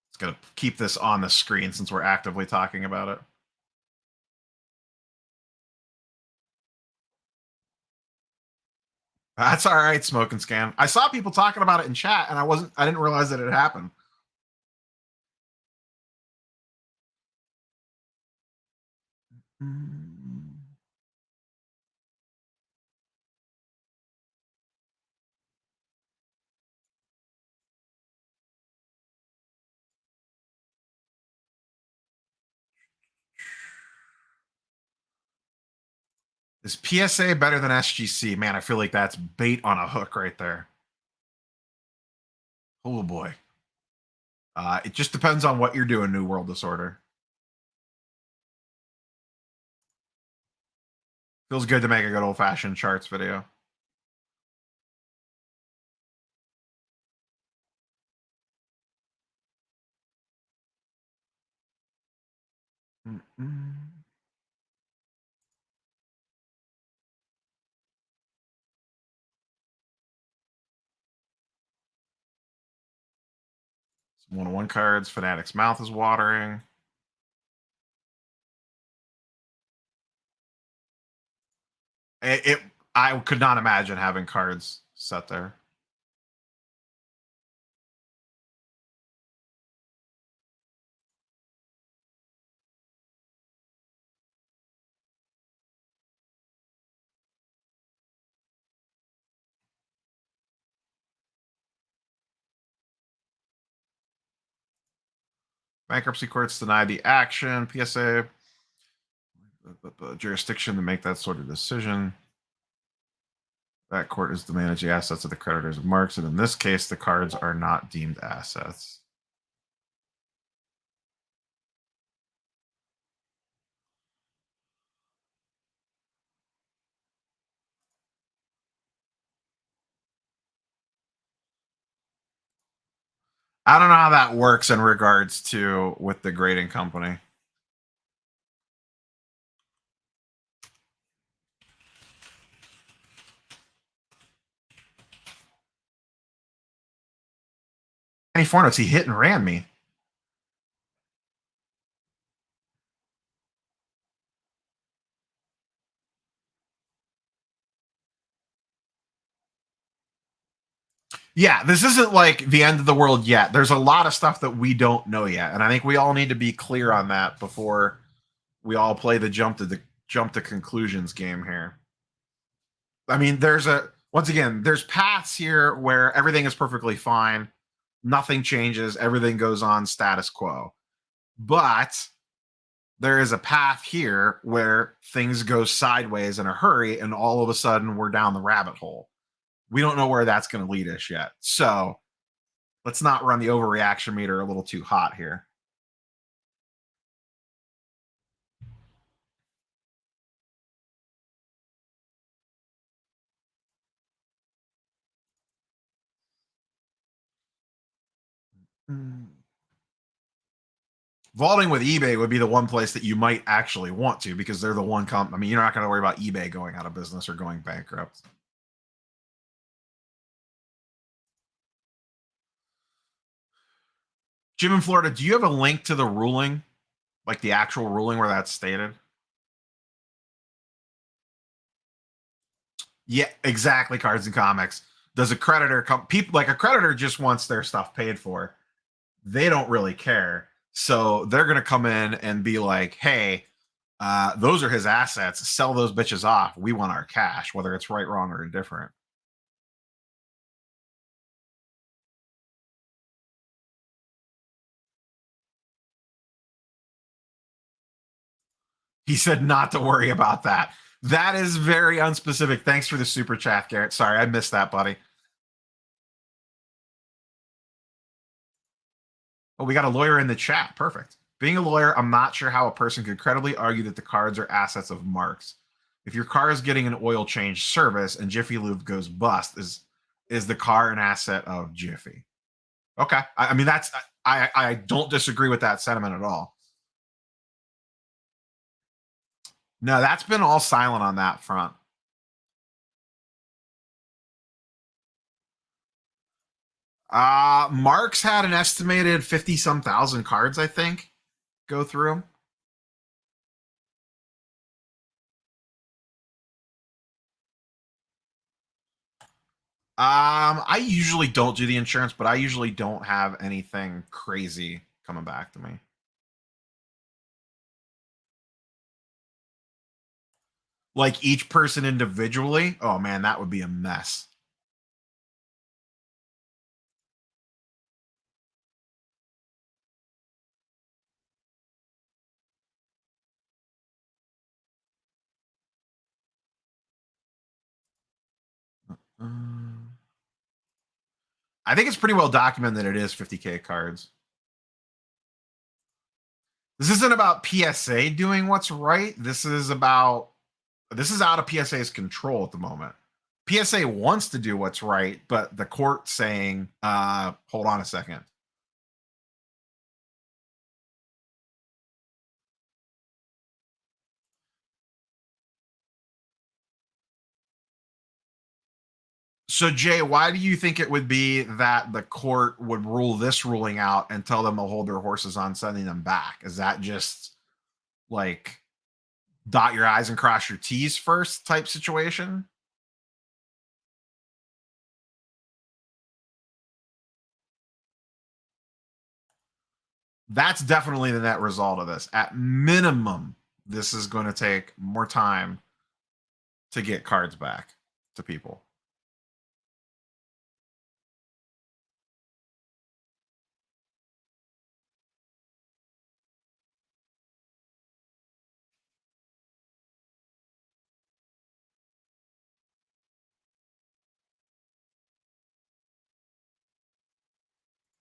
It's gonna keep this on the screen since we're actively talking about it. That's all right, Smoke and Scan. I saw people talking about it in chat, and I didn't realize that it happened. Is PSA better than SGC? Man, I feel like that's bait on a hook right there. Oh boy. It just depends on what you're doing, New World Disorder. Feels good to make a good old-fashioned charts video. Some 101 cards. Fanatic's mouth is watering. I could not imagine having cards set there. Bankruptcy courts deny the action. PSA jurisdiction to make that sort of decision. That court is to manage the assets of the creditors of Marx, and in this case, the cards are not deemed assets. I don't know how that works in regards to with the grading company. Any four notes, he hit and ran me. Yeah, this isn't like the end of the world yet. There's a lot of stuff that we don't know yet, and I think we all need to be clear on that before we all play the jump to conclusions game here. I mean, once again, there's paths here where everything is perfectly fine, nothing changes, everything goes on status quo. But there is a path here where things go sideways in a hurry, and all of a sudden we're down the rabbit hole. We don't know where that's going to lead us yet. So let's not run the overreaction meter a little too hot here. Vaulting with eBay would be the one place that you might actually want to, because they're the one I mean, you're not going to worry about eBay going out of business or going bankrupt. Jim in Florida, do you have a link to the ruling, like the actual ruling where that's stated? Yeah, exactly. Cards and comics. Does a creditor come? People like a creditor just wants their stuff paid for. They don't really care. So they're going to come in and be like, hey, those are his assets. Sell those bitches off. We want our cash, whether it's right, wrong, or indifferent. He said not to worry about that. That is very unspecific. Thanks for the super chat, Garrett. Sorry, I missed that, buddy. Oh, we got a lawyer in the chat. Perfect. Being a lawyer, I'm not sure how a person could credibly argue that the cards are assets of Marx. If your car is getting an oil change service and Jiffy Lube goes bust, is the car an asset of Jiffy? Okay. I mean, I don't disagree with that sentiment at all. No, that's been all silent on that front. Marx had an estimated 50 some thousand cards, I think, go through. I usually don't do the insurance, but I usually don't have anything crazy coming back to me. Like each person individually, oh man, that would be a mess. I think it's pretty well documented that it is 50K cards. This isn't about PSA doing what's right. This is out of PSA's control at the moment. PSA wants to do what's right, but the court saying, hold on a second. So Jay, why do you think it would be that the court would rule this ruling out and tell them to hold their horses on sending them back? Is that just like dot your I's and cross your T's first type situation? That's definitely the net result of this. At minimum, this is going to take more time to get cards back to people.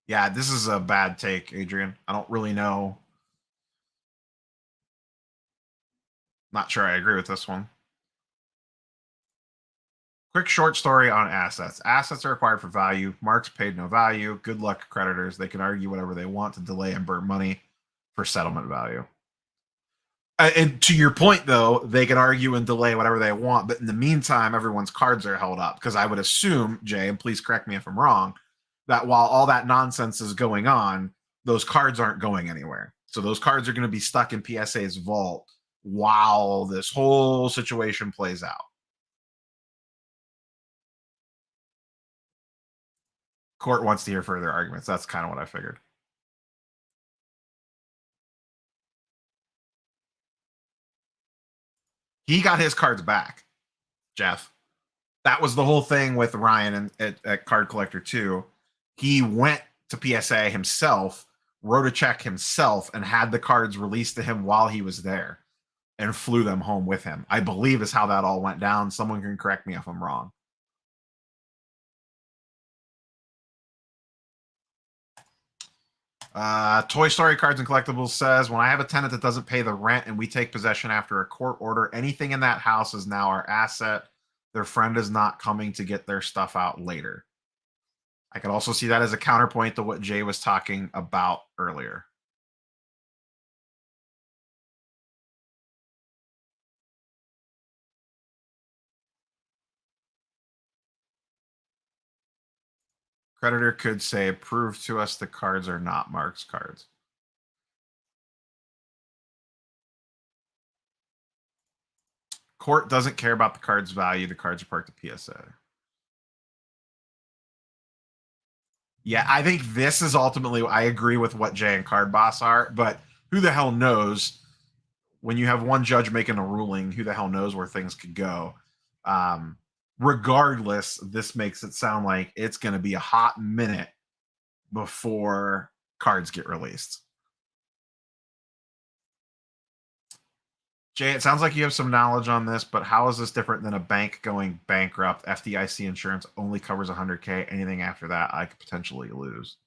Yeah, this is a bad take, Adrian. I don't really know. Not sure I agree with this one. Quick short story on assets. Assets are acquired for value. Marx paid no value. Good luck, creditors. They can argue whatever they want to delay and burn money for settlement value. And to your point, though, they can argue and delay whatever they want. But in the meantime, everyone's cards are held up. Because I would assume, Jay, and please correct me if I'm wrong, that while all that nonsense is going on, those cards aren't going anywhere. So those cards are going to be stuck in PSA's vault while this whole situation plays out. Court wants to hear further arguments. That's kind of what I figured. He got his cards back, Jeff. That was the whole thing with Ryan and at Card Collector 2. He went to PSA himself, wrote a check himself, and had the cards released to him while he was there and flew them home with him. I believe is how that all went down. Someone can correct me if I'm wrong. Toy Story Cards and Collectibles says, when I have a tenant that doesn't pay the rent and we take possession after a court order, anything in that house is now our asset. Their friend is not coming to get their stuff out later. I could also see that as a counterpoint to what Jay was talking about earlier. Creditor could say, prove to us the cards are not Marx cards. Court doesn't care about the card's value. The cards are parked at PSA. Yeah, I think this is ultimately, I agree with what Jay and Card Boss are, but who the hell knows? When you have one judge making a ruling, who the hell knows where things could go? Regardless, this makes it sound like it's going to be a hot minute before cards get released. Jay, it sounds like you have some knowledge on this, but how is this different than a bank going bankrupt? FDIC insurance only covers 100K. Anything after that, I could potentially lose.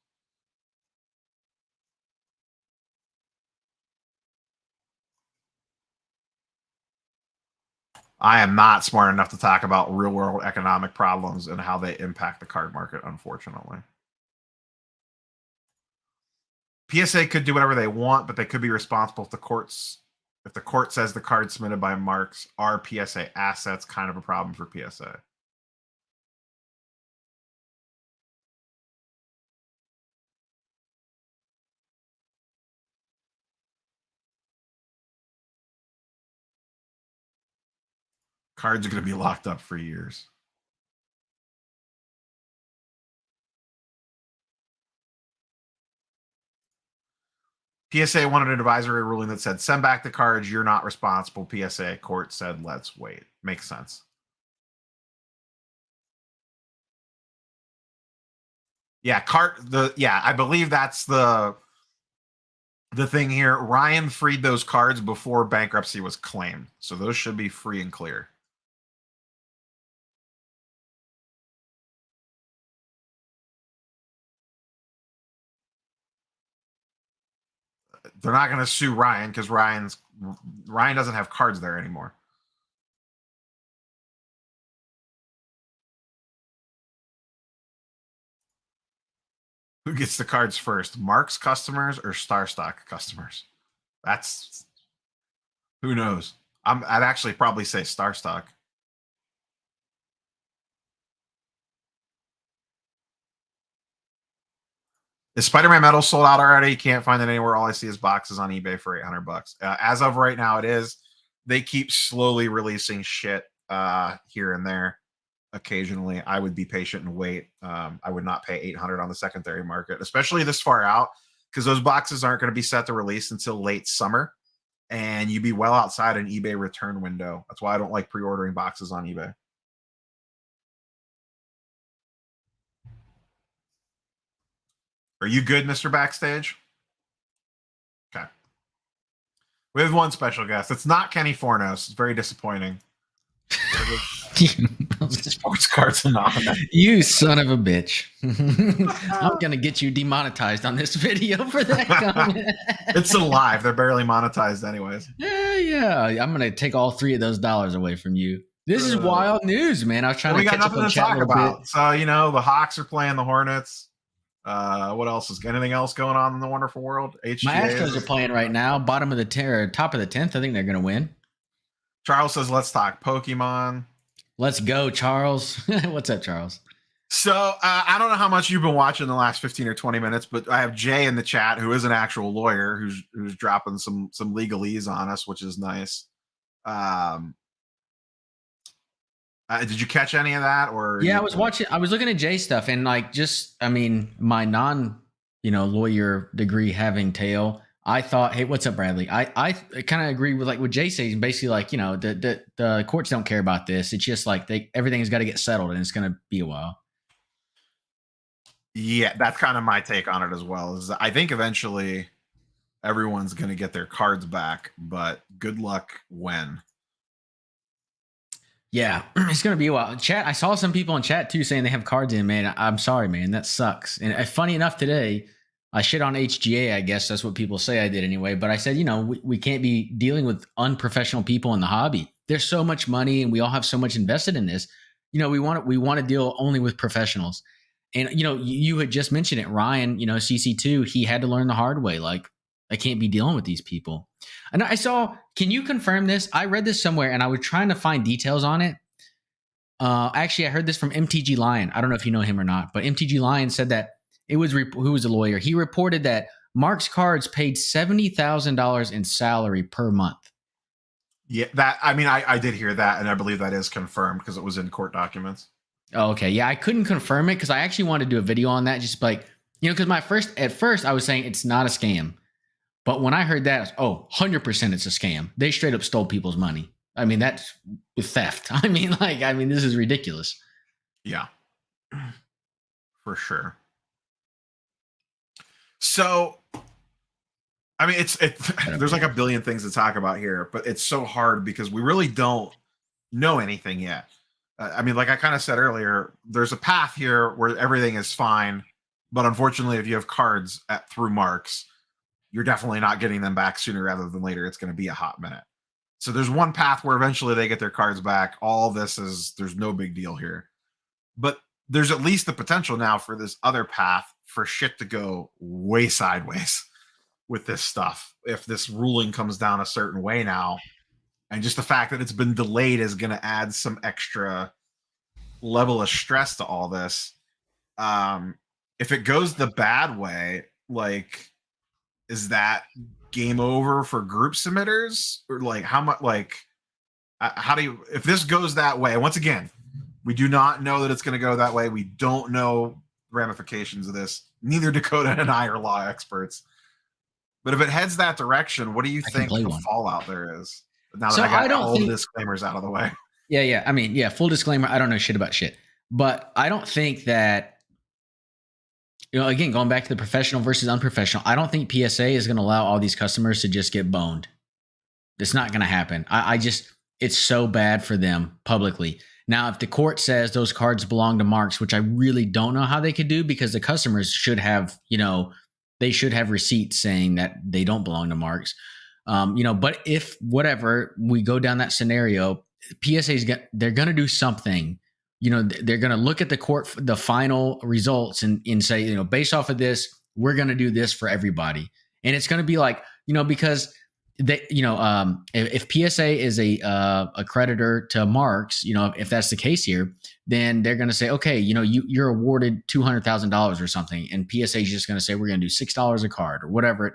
I am not smart enough to talk about real world economic problems and how they impact the card market, unfortunately. PSA could do whatever they want, but they could be responsible if the court says the cards submitted by Marx are PSA assets. Kind of a problem for PSA. Cards are going to be locked up for years. PSA wanted an advisory ruling that said, send back the cards, you're not responsible. PSA court said, let's wait. Makes sense. Yeah, I believe that's the thing here. Ryan freed those cards before bankruptcy was claimed, so those should be free and clear. They're not going to sue Ryan because Ryan doesn't have cards there anymore. Who gets the cards first, Marx customers or Star Stock customers? That's who knows. I'd actually probably say Star Stock. Is Spider-Man Metal sold out already? You can't find it anywhere. All I see is boxes on eBay for $800. As of right now, it is. They keep slowly releasing shit here and there. Occasionally, I would be patient and wait. I would not pay $800 on the secondary market, especially this far out, because those boxes aren't going to be set to release until late summer, and you'd be well outside an eBay return window. That's why I don't like pre-ordering boxes on eBay. Are you good, Mr. Backstage? Okay. We have one special guest. It's not Kenny Fornos. It's very disappointing. Sports Cards Anonymous. You son of a bitch. I'm going to get you demonetized on this video for that comment. It's still live. They're barely monetized anyways. Yeah. I'm going to take all $3 of those dollars away from you. This is wild news, man. I was trying to catch up on chat a little bit. So, the Hawks are playing the Hornets. What else is anything else going on in the wonderful world? HGA My Astros are playing right now. Bottom of the top of the 10th. I think they're going to win. Charles says, let's talk Pokemon. Let's go, Charles. What's up, Charles? So I don't know how much you've been watching the last 15 or 20 minutes, but I have Jay in the chat, who is an actual lawyer, who's dropping some legalese on us, which is nice. Did you catch any of that? Or yeah, I was watching. I was looking at Jay stuff, and my non-lawyer degree having tail. I thought, hey, what's up, Bradley? I kind of agree with what Jay says. Basically, the courts don't care about this. It's just everything's got to get settled, and it's going to be a while. Yeah, that's kind of my take on it as well. Is I think eventually everyone's going to get their cards back, but good luck when. Yeah, it's going to be a while. Chat, I saw some people in chat too saying they have cards in, man. I'm sorry, man. That sucks. And funny enough, today, I shit on HGA, I guess. That's what people say I did anyway. But I said, we can't be dealing with unprofessional people in the hobby. There's so much money and we all have so much invested in this. We want to deal only with professionals. And, you had just mentioned it, Ryan, CC2, he had to learn the hard way. I can't be dealing with these people. And I saw, can you confirm this? I read this somewhere and I was trying to find details on it. Actually, I heard this from MTG Lion. I don't know if you know him or not, but MTG Lion said that who was a lawyer. He reported that Marx Cards paid $70,000 in salary per month. Yeah, I did hear that, and I believe that is confirmed because it was in court documents. Oh, okay. Yeah, I couldn't confirm it because I actually wanted to do a video on that. Just because at first I was saying it's not a scam. But when I heard that, 100% it's a scam. They straight up stole people's money. I mean, that's theft. This is ridiculous. Yeah, for sure. So, there's a billion things to talk about here, but it's so hard because we really don't know anything yet. Like I kind of said earlier, there's a path here where everything is fine, but unfortunately, if you have cards through Marx, you're definitely not getting them back sooner rather than later. It's going to be a hot minute. So there's one path where eventually they get their cards back. There's no big deal here. But there's at least the potential now for this other path for shit to go way sideways with this stuff. If this ruling comes down a certain way now, and just the fact that it's been delayed is going to add some extra level of stress to all this. If it goes the bad way, is that game over for group submitters? Or how much, how do you, if this goes that way, once again, we do not know that it's going to go that way. We don't know ramifications of this. Neither Dakota and I are law experts. But if it heads that direction, what do you think the fallout there is? Now that I got all the disclaimers out of the way. Yeah. Full disclaimer. I don't know shit about shit. But I don't think that, again, going back to the professional versus unprofessional, I don't think PSA is going to allow all these customers to just get boned. It's not going to happen. It's so bad for them publicly. Now, if the court says those cards belong to Marx, which I really don't know how they could do because the customers should have, they should have receipts saying that they don't belong to Marx. But if whatever, we go down that scenario, they're going to do something. They're going to look at the final results and say, based off of this, we're going to do this for everybody. And it's going to be because if PSA is a creditor to Marx, if that's the case here, then they're going to say, okay, you're awarded $200,000 or something. And PSA is just going to say, we're going to do $6 a card or whatever it,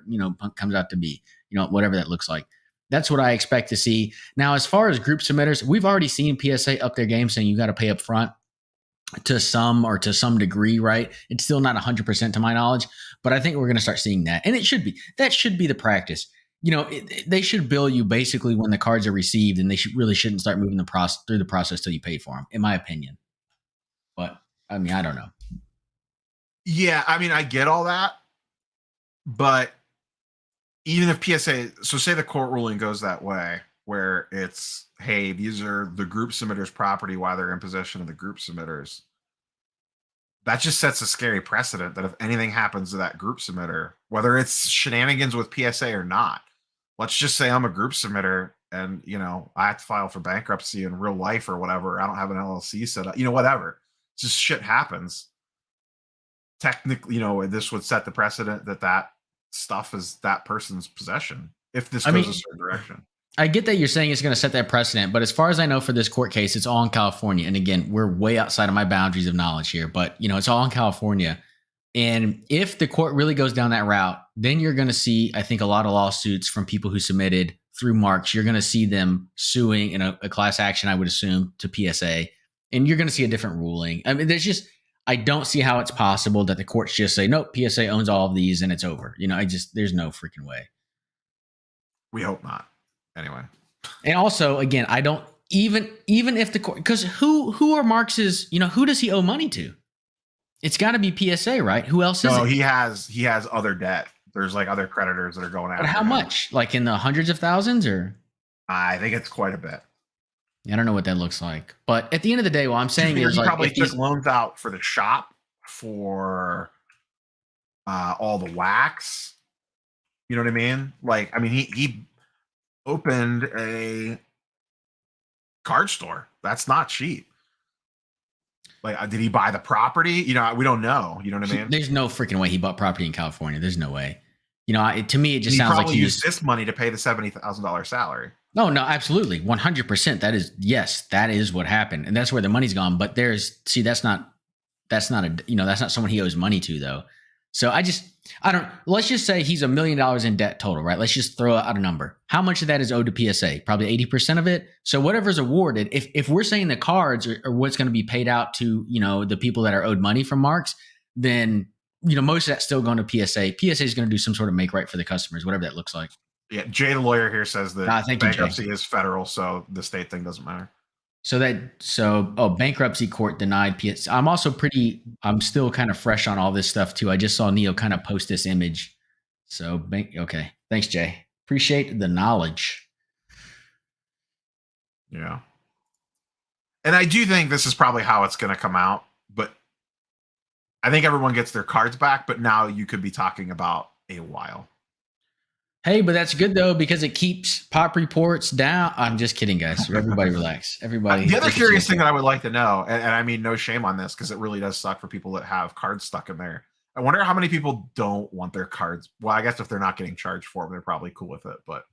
comes out to be, whatever that looks like. That's what I expect to see. Now, as far as group submitters, we've already seen PSA up their game saying you got to pay up front to some degree, right? It's still not 100% to my knowledge, but I think we're going to start seeing that. And that should be the practice. They should bill you basically when the cards are received, and they really shouldn't start moving through the process till you paid for them, in my opinion. But I don't know. Yeah, I get all that, but even if PSA, so say the court ruling goes that way, where it's, hey, these are the group submitters' property while they're in possession of the group submitters. That just sets a scary precedent that if anything happens to that group submitter, whether it's shenanigans with PSA or not, let's just say I'm a group submitter and, you know, I have to file for bankruptcy in real life or whatever. I don't have an LLC set up, you know, whatever. It's just shit happens. Technically, you know, this would set the precedent that that stuff is that person's possession if this goes a certain direction. I get that you're saying it's going to set that precedent, but as far as I know for this court case, it's all in California. And again, we're way outside of my boundaries of knowledge here, but you know, it's all in California. And if the court really goes down that route, then you're going to see, I think, a lot of lawsuits from people who submitted through Marx. You're going to see them suing in a class action, I would assume, to PSA, and you're going to see a different ruling. I mean, I don't see how it's possible that the courts just say, nope, PSA owns all of these and it's over. You know, there's no freaking way. We hope not. Anyway. And also, again, I don't even if the court, because who are Marx's, you know, who does he owe money to? It's got to be PSA, right? Who else is it? No, he has other debt. There's like other creditors that are going after But how him. much? Like in the hundreds of thousands, or? I think it's quite a bit. I don't know what that looks like. But at the end of the day, what I'm saying is, he like, probably took loans out for the shop, for all the wax. You know what I mean? Like, I mean, he opened a card store. That's not cheap. Like, did he buy the property? You know, we don't know. You know what I mean? There's no freaking way he bought property in California. There's no way. You know, to me, it just sounds like he used this money to pay the $70,000 salary. No, absolutely. 100%. That is what happened. And that's where the money's gone. But that's not someone he owes money to, though. So let's just say he's $1 million in debt total, right? Let's just throw out a number. How much of that is owed to PSA? Probably 80% of it. So whatever's awarded, if we're saying the cards are what's going to be paid out to, you know, the people that are owed money from Marx, then, you know, most of that's still going to PSA. PSA is going to do some sort of make right for the customers, whatever that looks like. Yeah, Jay, the lawyer here, says that bankruptcy is federal, so the state thing doesn't matter. Bankruptcy court denied PSA. I'm still kind of fresh on all this stuff too. I just saw Neo kind of post this image. So, okay. Thanks, Jay. Appreciate the knowledge. Yeah. And I do think this is probably how it's going to come out, but I think everyone gets their cards back, but now you could be talking about a while. Hey, but that's good though, because it keeps pop reports down. I'm just kidding, guys. Everybody relax. Everybody. The other curious thing that I would like to know, and I mean, no shame on this, because it really does suck for people that have cards stuck in there. I wonder how many people don't want their cards. Well, I guess if they're not getting charged for them, they're probably cool with it. But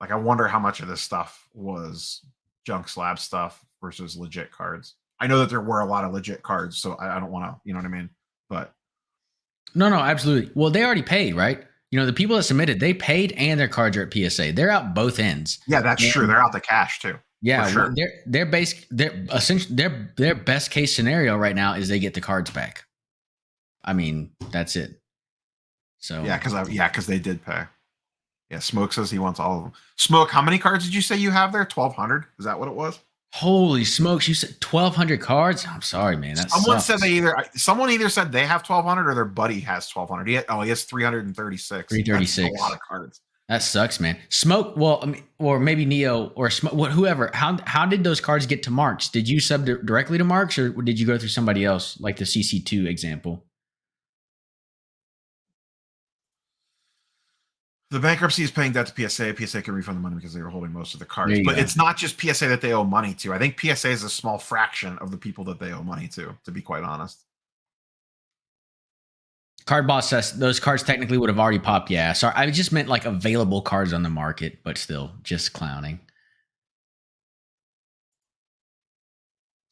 like, I wonder how much of this stuff was junk slab stuff versus legit cards. I know that there were a lot of legit cards, so I don't want to, you know what I mean? But no, absolutely. Well, they already paid, right? You know, the people that submitted, they paid and their cards are at PSA. They're out both ends. Yeah, that's true. They're out the cash too. Yeah, sure. Their best case scenario right now is they get the cards back. I mean, that's it. So yeah, because they did pay. Yeah, Smoke says he wants all of them. Smoke, how many cards did you say you have there? 1,200? Is that what it was? Holy smokes! You said 1,200 cards. I'm sorry, man. Someone either said they have 1,200 or their buddy has 1,200. He has 336. 336. That's a lot of cards. That sucks, man. Smoke. Well, I mean, or maybe Neo or Smoke, whoever. How did those cards get to Marx? Did you sub directly to Marx, or did you go through somebody else, like the CC2 example? The bankruptcy is paying debt to PSA. PSA can refund the money because they were holding most of the cards. But it's not just PSA that they owe money to. I think PSA is a small fraction of the people that they owe money to be quite honest. Card Boss says those cards technically would have already popped. Yeah, sorry. I just meant like available cards on the market, but still just clowning.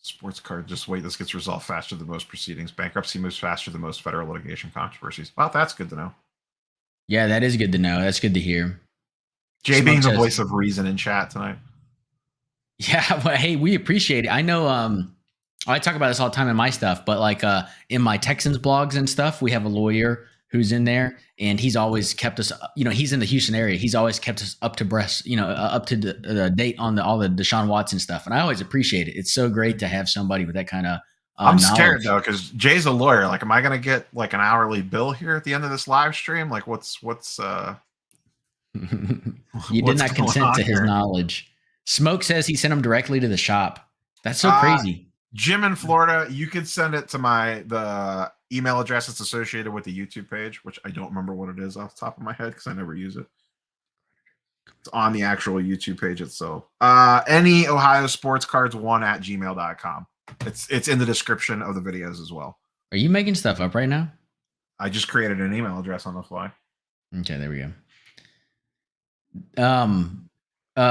Sports card, just wait. This gets resolved faster than most proceedings. Bankruptcy moves faster than most federal litigation controversies. Well, that's good to know. Yeah, that is good to know. That's good to hear. Jay being the voice of reason in chat tonight. Yeah, but hey, we appreciate it. I know I talk about this all the time in my stuff, but like in my Texans blogs and stuff, we have a lawyer who's in there, and he's always kept us, you know, he's in the Houston area. He's always kept us up to the date on all the Deshaun Watson stuff. And I always appreciate it. It's so great to have somebody with that kind of I'm scared though, because Jay's a lawyer. Like, am I going to get like an hourly bill here at the end of this live stream? Like, what's You did What's not going consent on to his here? knowledge. Smoke says he sent him directly to the shop. That's so Uh, crazy. Jim in Florida, you could send it to the email address that's associated with the YouTube page, which I don't remember what it is off the top of my head because I never use it. It's on the actual YouTube page itself. Any Ohio Sports Cards 1@gmail.com. It's in the description of the videos as well. Are you making stuff up right now? I just created an email address on the fly. Okay, there we go.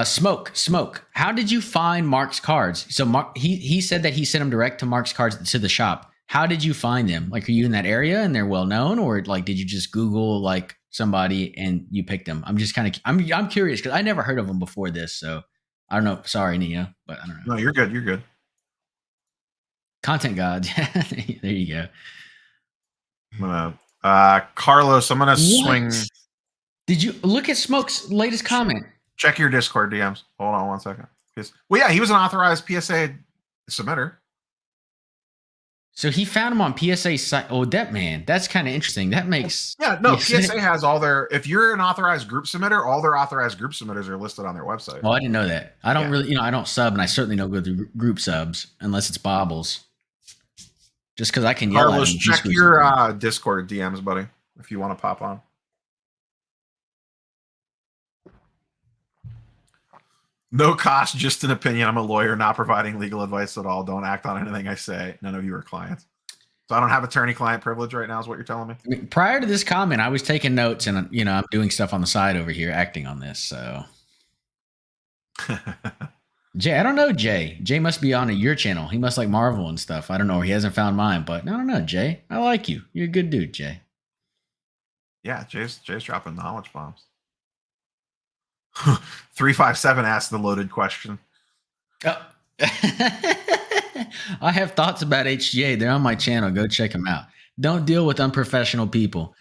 Smoke. How did you find Marx Cards? So he said that he sent them direct to Marx Cards to the shop. How did you find them? Like, are you in that area and they're well known, or like did you just Google like somebody and you picked them? I'm just kind of I'm curious because I never heard of them before this, so I don't know. Sorry, Neo, but I don't know. No, you're good. You're good. Content gods. There you go. I'm gonna Carlos. I'm gonna swing. Did you look at Smoke's latest comment? Check your Discord DMs. Hold on 1 second. Well, yeah, he was an authorized PSA submitter. So he found him on PSA site. Oh, that's kind of interesting. That makes PSA has all their. If you're an authorized group submitter, all their authorized group submitters are listed on their website. Oh, I didn't know that. I don't really, I don't sub, and I certainly don't go through group subs unless it's Bobbles. Just because I can yell Carlos, at him. check your Discord DMs, buddy, if you want to pop on. No cost, just an opinion. I'm a lawyer, not providing legal advice at all. Don't act on anything I say. None of you are clients. So I don't have attorney-client privilege right now is what you're telling me? I mean, prior to this comment, I was taking notes and, I'm doing stuff on the side over here, acting on this. So, Jay, I don't know, Jay. Jay must be on your channel. He must like Marvel and stuff. I don't know. He hasn't found mine, but I don't know, Jay. I like you. You're a good dude, Jay. Yeah, Jay's dropping knowledge bombs. 357 asked the loaded question. Oh. I have thoughts about HGA. They're on my channel. Go check them out. Don't deal with unprofessional people.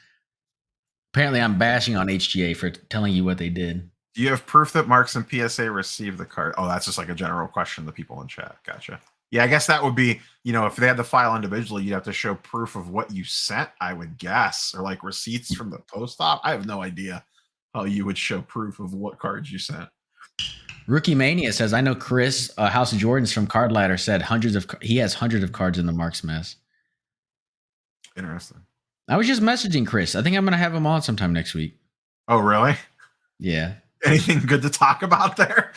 Apparently, I'm bashing on HGA for telling you what they did. Do you have proof that Marx and PSA received the card? Oh, that's just like a general question to people in chat. Gotcha. Yeah, I guess that would be, if they had to file individually, you'd have to show proof of what you sent, I would guess, or like receipts from the post op. I have no idea how you would show proof of what cards you sent. Rookie Mania says, I know Chris House of Jordans from Card Ladder said he has hundreds of cards in the Marx mess. Interesting. I was just messaging Chris. I think I'm going to have him on sometime next week. Oh, really? Yeah. Anything good to talk about there?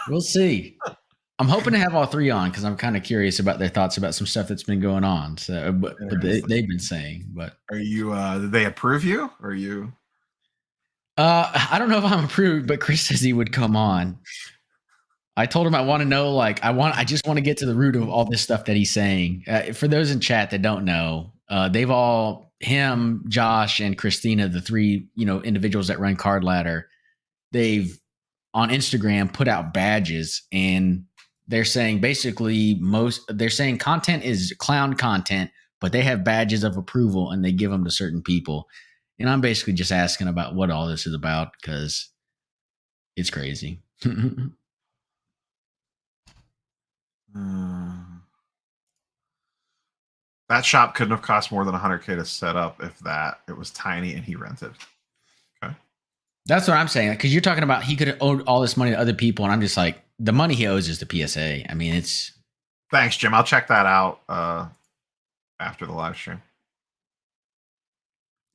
We'll see. I'm hoping to have all three on because I'm kind of curious about their thoughts about some stuff that's been going on. So, but they've been saying. But are you? Did they approve you? Or are you? I don't know if I'm approved, but Chris says he would come on. I told him I want to know, I just want to get to the root of all this stuff that he's saying. For those in chat that don't know, him, Josh, and Christina, the three, individuals that run Card Ladder, they've on Instagram put out badges, and they're saying basically they're saying content is clown content, but they have badges of approval and they give them to certain people. And I'm basically just asking about what all this is about because it's crazy. That shop couldn't have cost more than $100K to set up if it was tiny and he rented. Okay. That's what I'm saying. Because you're talking about he could have owed all this money to other people. And I'm just like, the money he owes is the PSA. I mean, it's. Thanks, Jim. I'll check that out after the live stream.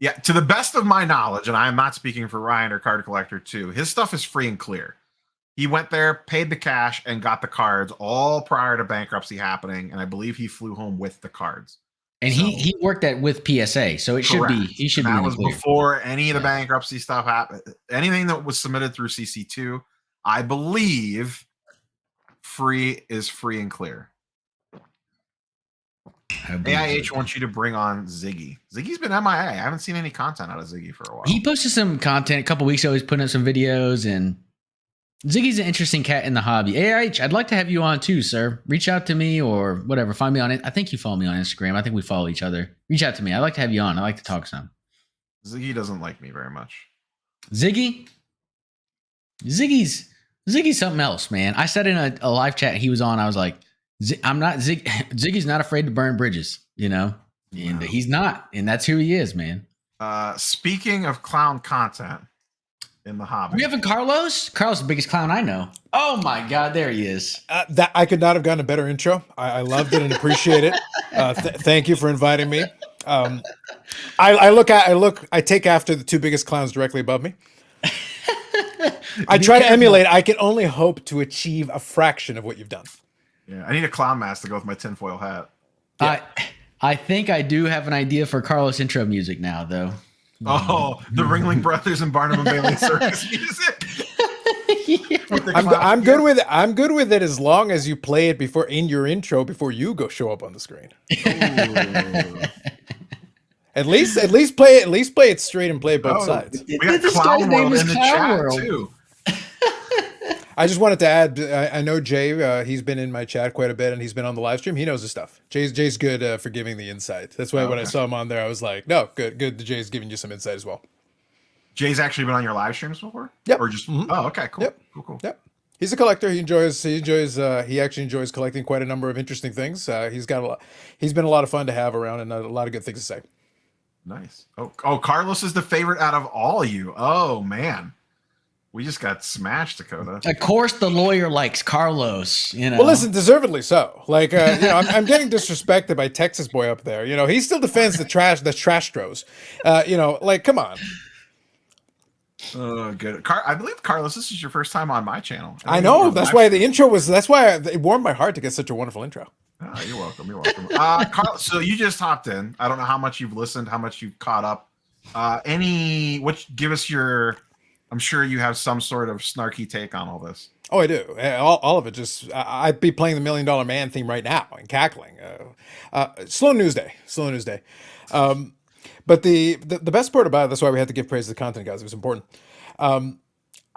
Yeah, to the best of my knowledge, and I am not speaking for Ryan or Card Collector 2, his stuff is free and clear. He went there, paid the cash, and got the cards all prior to bankruptcy happening, and I believe he flew home with the cards. And so, he worked that with PSA, so it should be he should be. That was before any of the bankruptcy stuff happened. Anything that was submitted through CC2, I believe, is free and clear. AIH wants you to bring on Ziggy. Ziggy's been MIA. I haven't seen any content out of Ziggy for a while. He posted some content a couple weeks ago. He's putting up some videos, and Ziggy's an interesting cat in the hobby. AIH, I'd like to have you on too, sir. Reach out to me or whatever. Find me on it. I think you follow me on Instagram. I think we follow each other. Reach out to me. I'd like to have you on. I like to talk some. Ziggy doesn't like me very much. Ziggy's something else, man. I said in a live chat he was on, I was like, Ziggy's not afraid to burn bridges, and he's not, and that's who he is, man. Speaking of clown content, in the hobby. We having Carlos? Carlos is the biggest clown I know. Oh my God, there he is. That I could not have gotten a better intro. I loved it and appreciate it. Thank you for inviting me. I take after the two biggest clowns directly above me. I try to emulate. I can only hope to achieve a fraction of what you've done. Yeah, I need a clown mask to go with my tinfoil hat. Yeah. I think I do have an idea for Carlos intro music now, though. Oh, the Ringling Brothers and Barnum and Bailey circus music. Yeah. I'm good with it. I'm good with it as long as you play it before in your intro before you go show up on the screen. At least play it straight and play both sides. We got Clown World in the chat too. I just wanted to add. I know Jay. He's been in my chat quite a bit, and he's been on the live stream. He knows his stuff. Jay's good for giving the insight. That's why when I saw him on there, I was like, "No, good. Jay's giving you some insight as well." Jay's actually been on your live streams before. Yep. Or just oh, okay, cool. Yep. Cool. Yep. He's a collector. He actually enjoys collecting quite a number of interesting things. He's been a lot of fun to have around, and a lot of good things to say. Nice. Oh, Carlos is the favorite out of all of you. Oh man. We just got smashed, Dakota. Of course, the lawyer likes Carlos. You know. Well, listen, deservedly so. Like, I'm getting disrespected by Texas boy up there. He still defends the trastros. Like, come on. Oh, good. I believe Carlos, this is your first time on my channel. I know. That's why the intro was. That's why it warmed my heart to get such a wonderful intro. Oh, you're welcome. Carlos, so you just hopped in. I don't know how much you've listened, how much you've caught up. Give us your. I'm sure you have some sort of snarky take on all this. Oh, I do. All of it. Just I'd be playing the $1 Million Man theme right now and cackling. Slow news day. But the best part about it, that's why we had to give praise to the content guys. It was important. I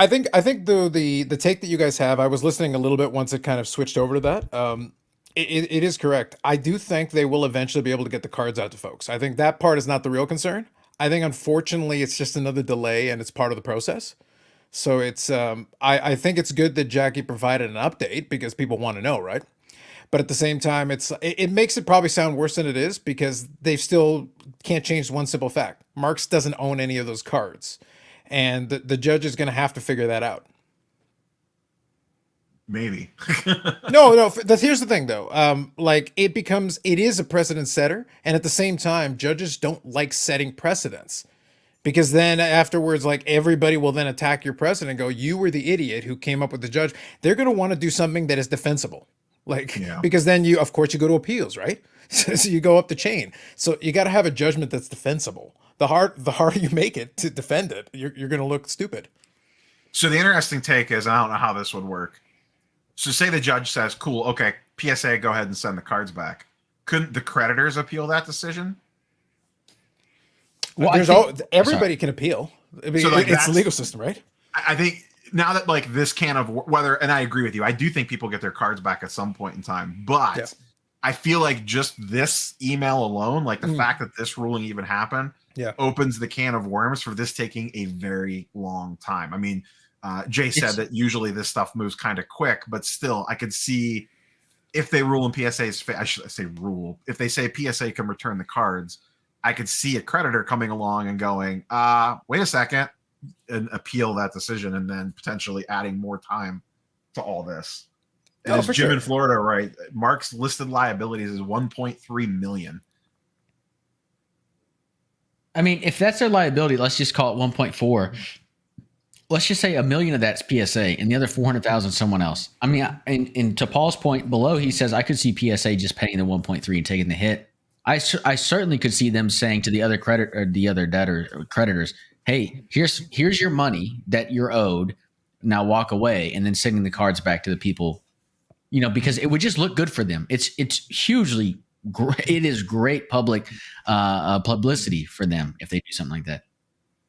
think the take that you guys have. I was listening a little bit once it kind of switched over to that. It is correct. I do think they will eventually be able to get the cards out to folks. I think that part is not the real concern. I think, unfortunately, it's just another delay, and it's part of the process. So it's, I think it's good that Jackie provided an update because people want to know, right? But at the same time, it makes it probably sound worse than it is because they still can't change one simple fact. Marx doesn't own any of those cards, and the judge is going to have to figure that out. Maybe. No. Here's the thing, though. It is a precedent setter, and at the same time, judges don't like setting precedents because then afterwards, like everybody will then attack your precedent and go, "You were the idiot who came up with the judge." They're going to want to do something that is defensible, because then you go to appeals, right? So you go up the chain. So you got to have a judgment that's defensible. The harder you make it to defend it, you're going to look stupid. So the interesting take is, I don't know how this would work. So say the judge says, cool, okay, PSA, go ahead and send the cards back. Couldn't the creditors appeal that decision? Well, everybody can appeal. I mean, it's the legal system, right? I think now that this can of whether, and I agree with you, I do think people get their cards back at some point in time, but I feel like just this email alone, the fact that this ruling even happened, opens the can of worms for this taking a very long time. I mean, Jay said that usually this stuff moves kind of quick, but still, I could see if they rule in PSA's I should say rule. If they say PSA can return the cards, I could see a creditor coming along and going, wait a second, and appeal that decision, and then potentially adding more time to all this. And is Jim in Florida right? Mark's listed liabilities is 1.3 million. I mean, if that's their liability, let's just call it 1.4. Let's just say $1 million of that's PSA and the other 400,000 someone else. I mean, and to Paul's point below, he says, I could see PSA just paying the 1.3 and taking the hit. I certainly could see them saying to the other creditors, hey, here's your money that you're owed. Now walk away, and then sending the cards back to the people, because it would just look good for them. It's hugely great. It is great public publicity for them if they do something like that.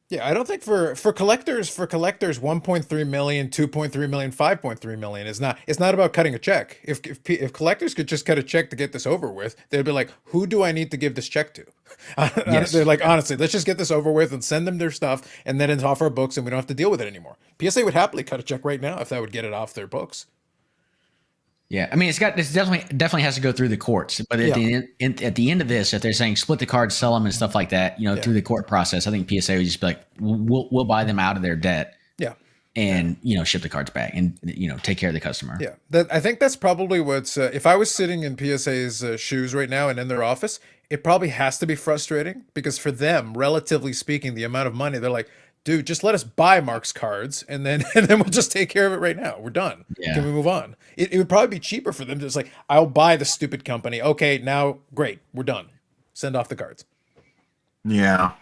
Yeah, I don't think for collectors, 1.3 million, 2.3 million, 5.3 million is not. It's not about cutting a check. If collectors could just cut a check to get this over with, they'd be like, who do I need to give this check to? Yes. They're like, honestly, let's just get this over with and send them their stuff, and then it's off our books, and we don't have to deal with it anymore. PSA would happily cut a check right now if that would get it off their books. Yeah, I mean, this definitely has to go through the courts. But at the end of this, if they're saying split the cards, sell them, and stuff like that, through the court process, I think PSA would just be like, we'll buy them out of their debt and ship the cards back and take care of the customer. Yeah, I think that's probably what's. If I was sitting in PSA's shoes right now and in their office, it probably has to be frustrating because for them, relatively speaking, the amount of money they're like, dude, just let us buy Marx Cards and then we'll just take care of it right now. We're done. Yeah. Can we move on? It would probably be cheaper for them to just like, I'll buy the stupid company. Okay, now great, we're done. Send off the cards. Yeah.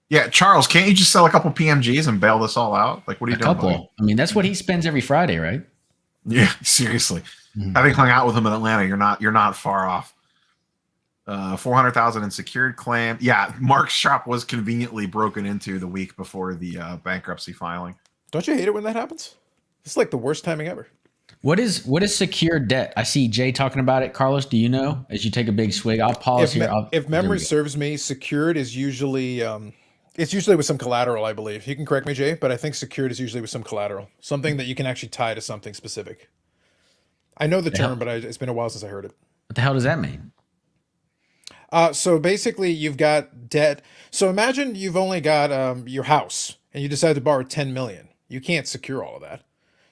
Yeah, Charles, can't you just sell a couple PMGs and bail this all out? Like, what are you doing? Couple. I mean, that's what he spends every Friday, right? Yeah, seriously. Having hung out with him in Atlanta, you're not far off. 400,000 in secured claim. Yeah, Mark's shop was conveniently broken into the week before the bankruptcy filing. Don't you hate it when that happens? It's like the worst timing ever. What is secured debt? I see Jay talking about it. Carlos, do you know? As you take a big swig, I'll pause here. If memory serves me, secured is usually it's usually with some collateral, I believe. You can correct me, Jay, but I think secured is usually with some collateral, something that you can actually tie to something specific. I know the term, but it's been a while since I heard it. What the hell does that mean? So basically, you've got debt. So imagine you've only got your house, and you decide to borrow 10 million. You can't secure all of that.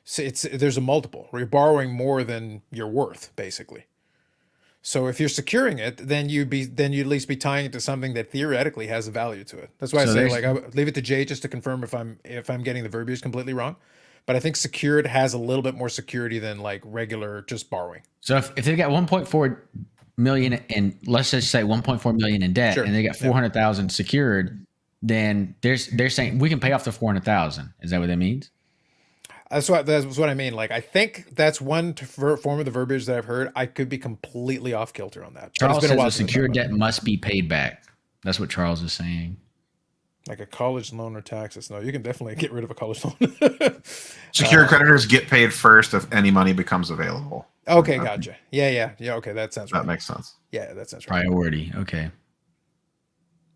So there's a multiple where you're borrowing more than you're worth, basically. So if you're securing it, then you'd at least be tying it to something that theoretically has a value to it. That's why I say, like, I leave it to Jay just to confirm if I'm getting the verbiage completely wrong. But I think secured has a little bit more security than like regular just borrowing. So if they got 1.4 million and let's just say 1.4 million in debt, and they got 400,000 secured, then they're saying we can pay off the 400,000. Is that what that means? That's what I mean. Like, I think that's one form of the verbiage that I've heard. I could be completely off kilter on that. Charles says the secured debt must be paid back. That's what Charles is saying. Like a college loan or taxes. No, you can definitely get rid of a college loan. Secured creditors get paid first if any money becomes available. Okay, gotcha. Yeah. Okay, that sounds right. That makes sense. Yeah, that sounds right. Priority. Okay.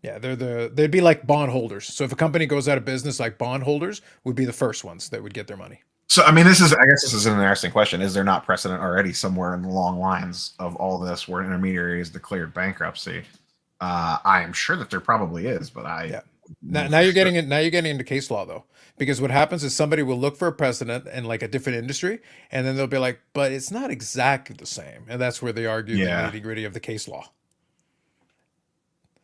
Yeah, they'd be like bondholders. So if a company goes out of business, like bondholders would be the first ones that would get their mony. So, I mean, I guess this is an interesting question. Is there not precedent already somewhere in the long lines of all this where an intermediary is declared bankruptcy? I am sure that there probably is, but Now you're getting into case law though, because what happens is somebody will look for a precedent in like a different industry, and then they'll be like, but it's not exactly the same, and that's where they argue the nitty-gritty of the case law.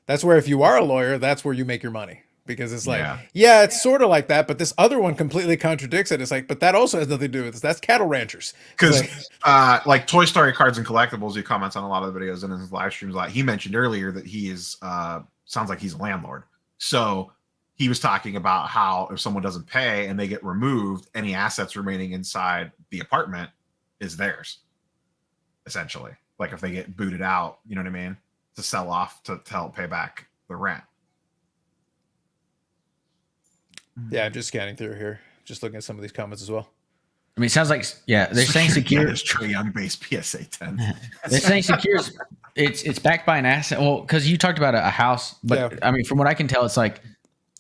That's where if you are a lawyer, that's where you make your money, because it's like, yeah, it's sort of like that, but this other one completely contradicts it. It's like, but that also has nothing to do with this. That's cattle ranchers. Because like Toy Story Cards and Collectibles, he comments on a lot of the videos and in his live streams. Like he mentioned earlier that he is sounds like he's a landlord. So he was talking about how if someone doesn't pay and they get removed, any assets remaining inside the apartment is theirs, essentially. Like if they get booted out, you know what I mean? To sell off to help pay back the rent. Yeah, I'm just scanning through here, just looking at some of these comments as well. I mean, it sounds like, they're saying secure. Is Trae Young based PSA 10. They're saying secure. It's backed by an asset. Well, because you talked about a house, but I mean, from what I can tell, it's like,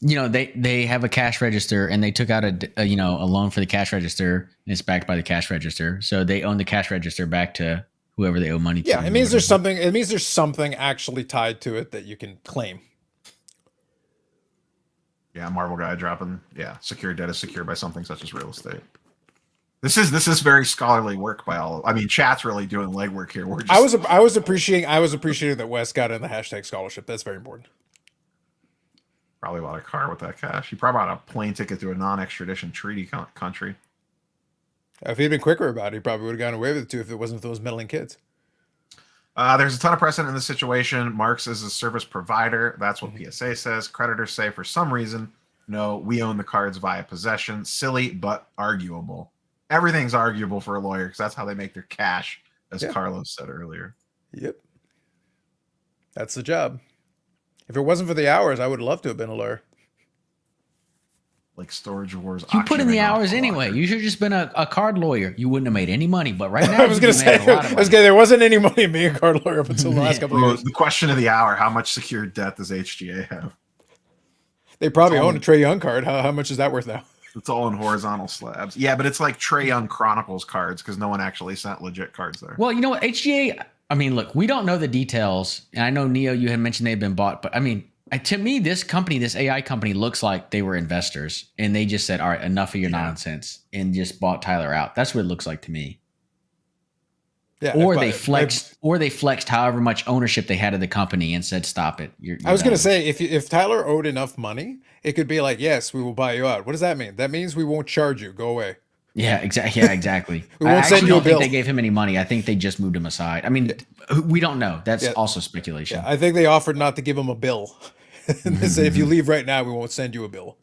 they have a cash register and they took out a loan for the cash register and it's backed by the cash register. So they own the cash register back to whoever they owe money to. Yeah, it means there's something. It means there's something actually tied to it that you can claim. Yeah, Marvel guy dropping. Yeah, secured debt is secured by something such as real estate. This is very scholarly work by all. I mean, chat's really doing legwork here. We're just, I was appreciating that Wes got in the hashtag scholarship. That's very important. Probably bought a car with that cash. He probably bought a plane ticket to a non-extradition treaty country. If he'd been quicker about it, he probably would have gone away with it too if it wasn't for those meddling kids. There's a ton of precedent in this situation. Marx is a service provider. That's what PSA says. Creditors say for some reason, no, we own the cards via possession. Silly, but arguable. Everything's arguable for a lawyer because that's how they make their cash, as Carlos said earlier. Yep. That's the job. If it wasn't for the hours, I would love to have been a lawyer. Like Storage Wars. You put in the hours anyway. You should have just been a card lawyer. You wouldn't have made any money. But right now, I was going to say, there wasn't any money in being a card lawyer up until the last couple of years. The question of the hour: how much secured debt does HGA have? They probably own a Trae Young card. How much is that worth now? It's all in horizontal slabs. Yeah, but it's like Trae Young Chronicles cards because no one actually sent legit cards there. Well, you know what? HGA, I mean, look, we don't know the details. And I know, Neo, you had mentioned they've been bought. But I mean, To me, this company, this AI company, looks like they were investors and they just said, "All right, enough of your nonsense," and just bought Tyler out. That's what it looks like to me. Yeah, Or they flexed however much ownership they had of the company and said, "Stop it." You're I was going to done. say, if Tyler owed enough money, it could be like, yes, we will buy you out. What does that mean? That means we won't charge you. Go away. Yeah, exactly. Yeah, exactly. We I won't send actually you a don't think bill. they gave him any money. I think they just moved him aside. I mean, we don't know. That's Yeah. also speculation. Yeah, I think they offered not to give him a bill. And they said, if you leave right now, we won't send you a bill.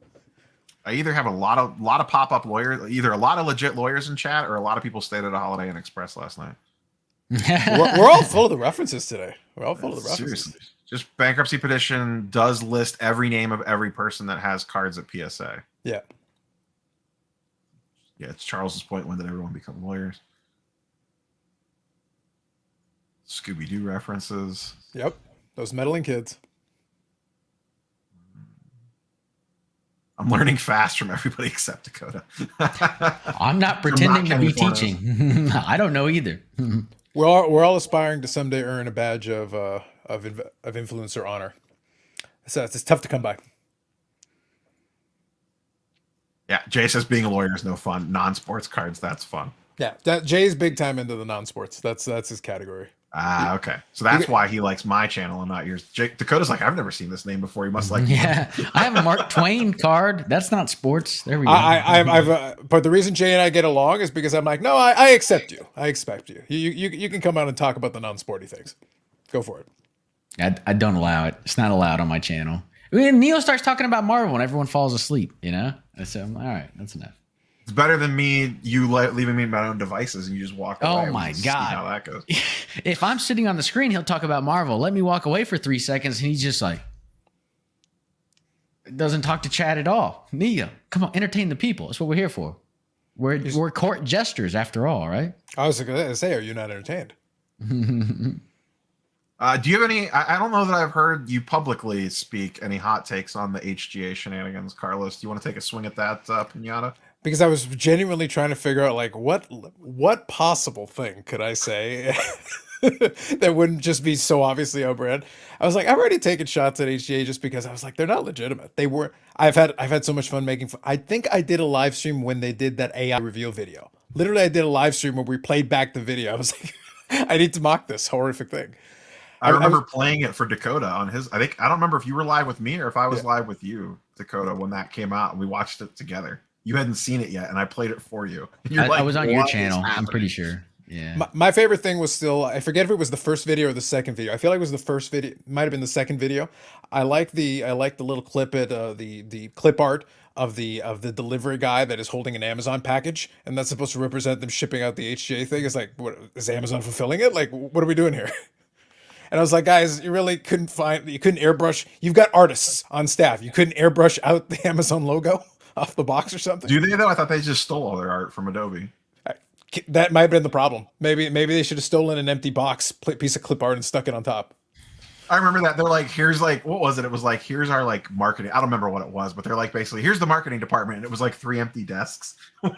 I either have a lot of pop-up lawyers, either a lot of legit lawyers in chat, or a lot of people stayed at a Holiday Inn Express last night. We're all full of the references today. We're all full of the references. Seriously. Just bankruptcy petition does list every name of every person that has cards at PSA. Yeah. Yeah, it's Charles's point. When did everyone become lawyers? Scooby-Doo references. Yep. Those meddling kids. I'm learning fast from everybody except Dakota. I'm not pretending to be Kenny Fornes. teaching. I don't know either. We're all aspiring to someday earn a badge of influencer honor. So it's tough to come by. Yeah, Jay says being a lawyer is no fun. Non-sports cards, that's fun. Yeah, Jay's big time into the non-sports. That's his category. Ah, okay. So that's why he likes my channel and not yours. Dakota's like, I've never seen this name before. He must like. Yeah, I have a Mark Twain card. That's not sports. There we go. But the reason Jay and I get along is because I'm like, no, I accept you. I expect you. You can come out and talk about the non-sporty things. Go for it. I don't allow it. It's not allowed on my channel. When Neo starts talking about Marvel and everyone falls asleep, you know? I said, all right, that's enough. It's better than you leaving me my own devices and you just walk away. Oh my See God. how that goes. If I'm sitting on the screen, he'll talk about Marvel. Let me walk away for 3 seconds and he's just like, doesn't talk to Chad at all. Neo, come on, entertain the people. That's what we're here for. We're court jesters after all, right? I was going to say, are you not entertained? Do you have any? I don't know that I've heard you publicly speak any hot takes on the HGA shenanigans, Carlos. Do you want to take a swing at that, Pinata? Because I was genuinely trying to figure out, like, what possible thing could I say that wouldn't just be so obviously on brand. I was like, I've already taken shots at HGA just because I was like, they're not legitimate. They were. I've had so much fun making. I think I did a live stream when they did that AI reveal video. Literally, I did a live stream where we played back the video. I was like, I need to mock this horrific thing. I remember playing it for Dakota on his. I don't remember if you were live with me or if I was live with you, Dakota, when that came out. We watched it together. You hadn't seen it yet, and I played it for you. I was on your channel. I'm pretty sure. Yeah. My favorite thing was still, I forget if it was the first video or the second video. I feel like it was the first video. Might have been the second video. I like the little clip the clip art of the delivery guy that is holding an Amazon package, and that's supposed to represent them shipping out the HGA thing. It's like, what is Amazon fulfilling it? Like, what are we doing here? And I was like, guys, you really couldn't airbrush. You've got artists on staff. You couldn't airbrush out the Amazon logo off the box or something. Do they though? I thought they just stole all their art from Adobe. That might have been the problem. Maybe they should have stolen an empty box, piece of clip art, and stuck it on top. I remember that. They're like, here's like, what was it? It was like, here's our like marketing. I don't remember what it was, but they're like, basically, here's the marketing department. And it was like 3 empty desks. That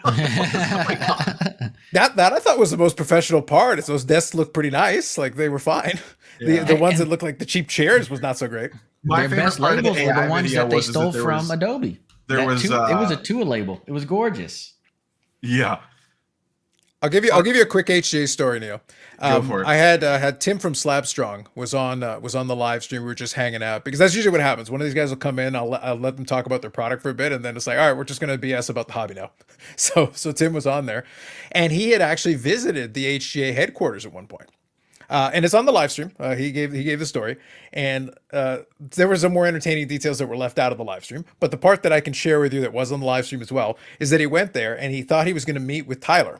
I thought was the most professional part. Is those desks look pretty nice. Like they were fine. Yeah. The ones that looked like the cheap chairs was not so great. Their best labels were the ones that they stole from Adobe. It was a Tua label. It was gorgeous. Yeah. I'll give you a quick HGA story, Neo. Go for it. I had Tim from Slabstrong was on the live stream. We were just hanging out because that's usually what happens. One of these guys will come in. I'll let them talk about their product for a bit, and then it's like, all right, we're just gonna BS about the hobby now. So Tim was on there, and he had actually visited the HGA headquarters at one point. And it's on the live stream. He gave the story, and there were some more entertaining details that were left out of the live stream. But the part that I can share with you that was on the live stream as well is that he went there and he thought he was going to meet with Tyler.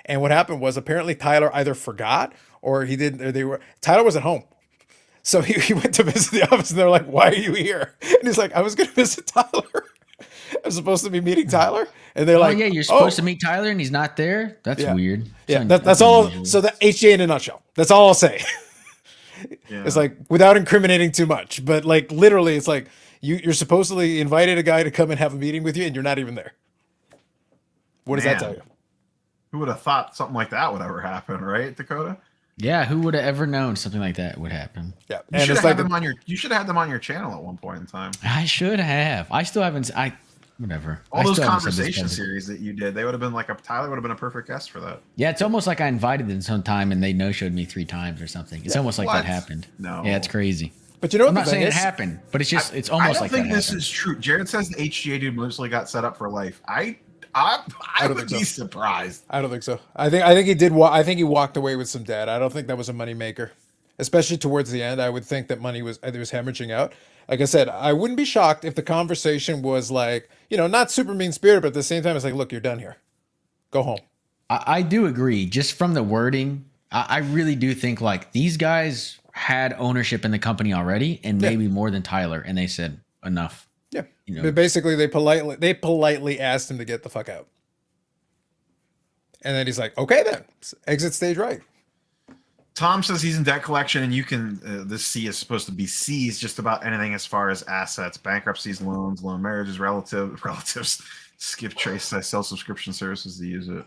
And what happened was apparently Tyler either forgot or he didn't. Tyler was at home. So he went to visit the office and they're like, "Why are you here?" And he's like, "I was going to visit Tyler. I'm supposed to be meeting Tyler." And they're like, yeah, you're supposed to meet Tyler and he's not there. That's weird. Yeah, that's all. Unusual. So the HGA in a nutshell. That's all I'll say. Yeah. It's like without incriminating too much, but like literally, it's like you're supposedly invited a guy to come and have a meeting with you, and you're not even there. What does that tell you? Who would have thought something like that would ever happen, right, Dakota? Yeah, who would have ever known something like that would happen? Yeah, You and should it's have had like them on your. You should have had them on your channel at one point in time. I should have. I still haven't. Whatever. All I those still haven't said this conversation publicly. series that you did, they would have been like Tyler would have been a perfect guest for that. Yeah, it's almost like I invited them sometime and they no-showed me 3 times or something. It's almost like What? that happened. No. Yeah, it's crazy. but you know what I'm the not thing saying it is? happened, but it's just it's I almost don't like think that this happened. is true. Jared says the HGA dude mostly got set up for life. I don't would think be so. surprised. I don't think so. I think he did. I think he walked away with some debt. I don't think that was a moneymaker, especially towards the end. I would think that money was hemorrhaging out. Like I said, I wouldn't be shocked if the conversation was like, not super mean spirited, but at the same time, it's like, look, you're done here. Go home. I do agree. Just from the wording, I really do think like these guys had ownership in the company already, and maybe more than Tyler, and they said enough. Yeah. You know. But basically, they politely asked him to get the fuck out. And then he's like, okay, then exit stage right. Tom says he's in debt collection, and you can. This C is supposed to be C's just about anything as far as assets, bankruptcies, loans, loan marriages, relatives. Skip trace. I sell subscription services to use it.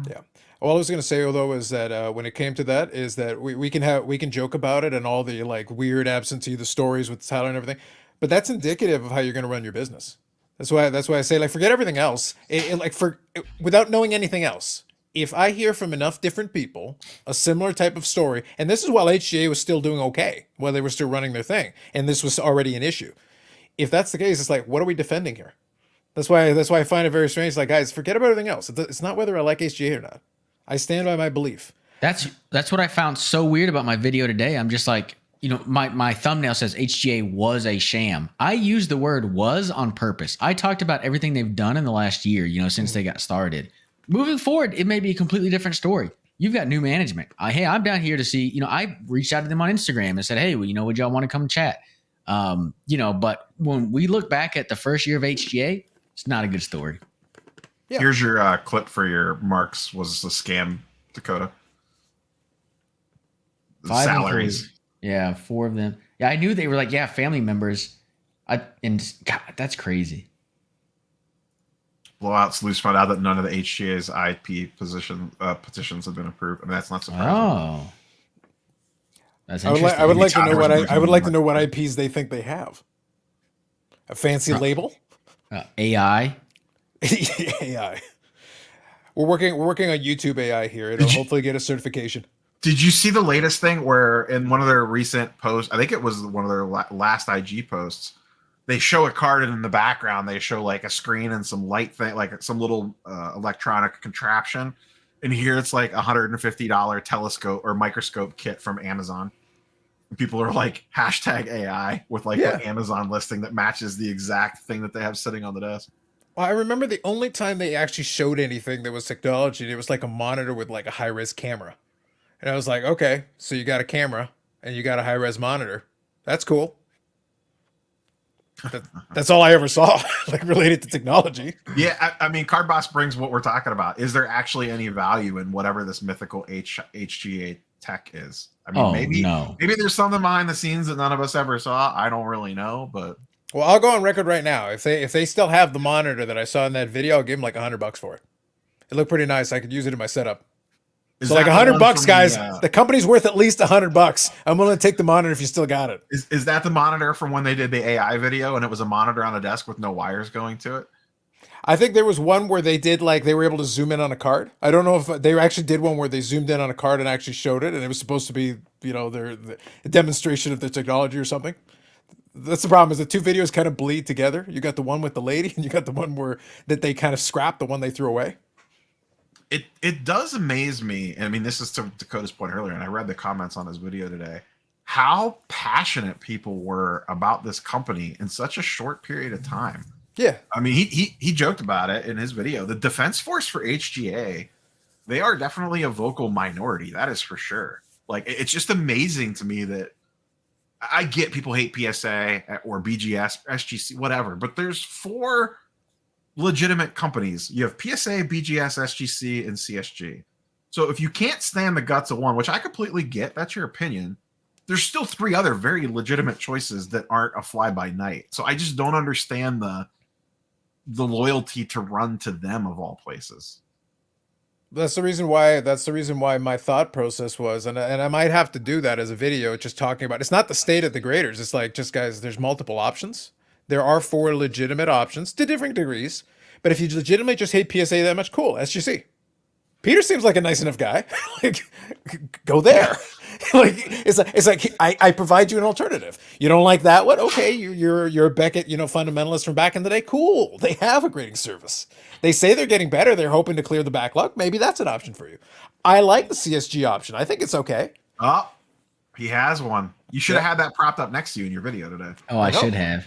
Yeah. All I was gonna say though is that when it came to that, is that we can joke about it and all the like weird absentee the stories with Tyler and everything, but that's indicative of how you're gonna run your business. That's why I say like forget everything else. Without knowing anything else. If I hear from enough different people a similar type of story, and this is while HGA was still doing okay, while they were still running their thing, and this was already an issue. If that's the case, it's like, what are we defending here? That's why I find it very strange. It's like, guys, forget about everything else. It's not whether I like HGA or not. I stand by my belief. That's what I found so weird about my video today. I'm just like, my thumbnail says HGA was a sham. I used the word was on purpose. I talked about everything they've done in the last year, since they got started. Moving forward, it may be a completely different story. You've got new management. Hey, I'm down here to see, I reached out to them on Instagram and said, hey, well, would y'all want to come chat? But when we look back at the first year of HGA, it's not a good story. Yeah. Here's your clip for your Marx was a scam, Dakota. The 5 salaries. employees. Yeah, 4 of them. Yeah, I knew they were like, family members. And God, that's crazy. Blowouts. Loose found out that none of the HGA's IP petitions have been approved. I mean, that's not surprising. Oh, that's I would interesting. like to know what Tyler's I would like to looking know what IPs they think they have. A fancy label? AI. AI. We're working on YouTube AI here. It'll hopefully get a certification. Did you see the latest thing where in one of their recent posts, I think it was one of their last IG posts, they show a card and in the background they show like a screen and some light thing, like some little electronic contraption. And here it's like $150 telescope or microscope kit from Amazon. And people are like hashtag AI with like an Amazon listing that matches the exact thing that they have sitting on the desk. Well, I remember the only time they actually showed anything that was technology, it was like a monitor with like a high-res camera. And I was like, okay, so you got a camera and you got a high-res monitor. That's cool. That's all I ever saw, like related to technology. Yeah, I mean, Card Boss brings what we're talking about. Is there actually any value in whatever this mythical HGA tech is? I mean, maybe there's something behind the scenes that none of us ever saw. I don't really know, but well, I'll go on record right now. If they still have the monitor that I saw in that video, I'll give them like $100 for it. It looked pretty nice. I could use it in my setup. So like $100, guys. The company's worth at least $100. I'm willing to take the monitor if you still got it. Is that the monitor from when they did the AI video and it was a monitor on a desk with no wires going to it? I think there was one where they did like they were able to zoom in on a card. I don't know if they actually did one where they zoomed in on a card and actually showed it, and it was supposed to be their demonstration of their technology or something. That's the problem, is the two videos kind of bleed together. You got the one with the lady and you got the one that they kind of scrapped, the one they threw away. It does amaze me. I mean, this is to Dakota's point earlier, and I read the comments on his video today, how passionate people were about this company in such a short period of time. Yeah. I mean, he joked about it in his video. The defense force for HGA, they are definitely a vocal minority. That is for sure. Like, it's just amazing to me that I get people hate PSA or BGS, SGC, whatever, but there's 4 legitimate companies. You have PSA, BGS, SGC, and CSG. So if you can't stand the guts of one, which I completely get, that's your opinion, there's still 3 other very legitimate choices that aren't a fly-by-night. So I just don't understand the loyalty to run to them of all places. That's the reason why. That's the reason why my thought process was, and I might have to do that as a video, just talking about. It's not the state of the graders. It's like, just guys, there's multiple options. There are four legitimate options to different degrees. But if you legitimately just hate PSA that much, cool. SGC. Peter seems like a nice enough guy. Like, go there. Like, it's like I provide you an alternative. You don't like that one? Okay, you're a Beckett, fundamentalist from back in the day. Cool. They have a grading service. They say they're getting better. They're hoping to clear the backlog. Maybe that's an option for you. I like the CSG option. I think it's okay. Oh, he has one. You should have had that propped up next to you in your video today. Oh, I should have.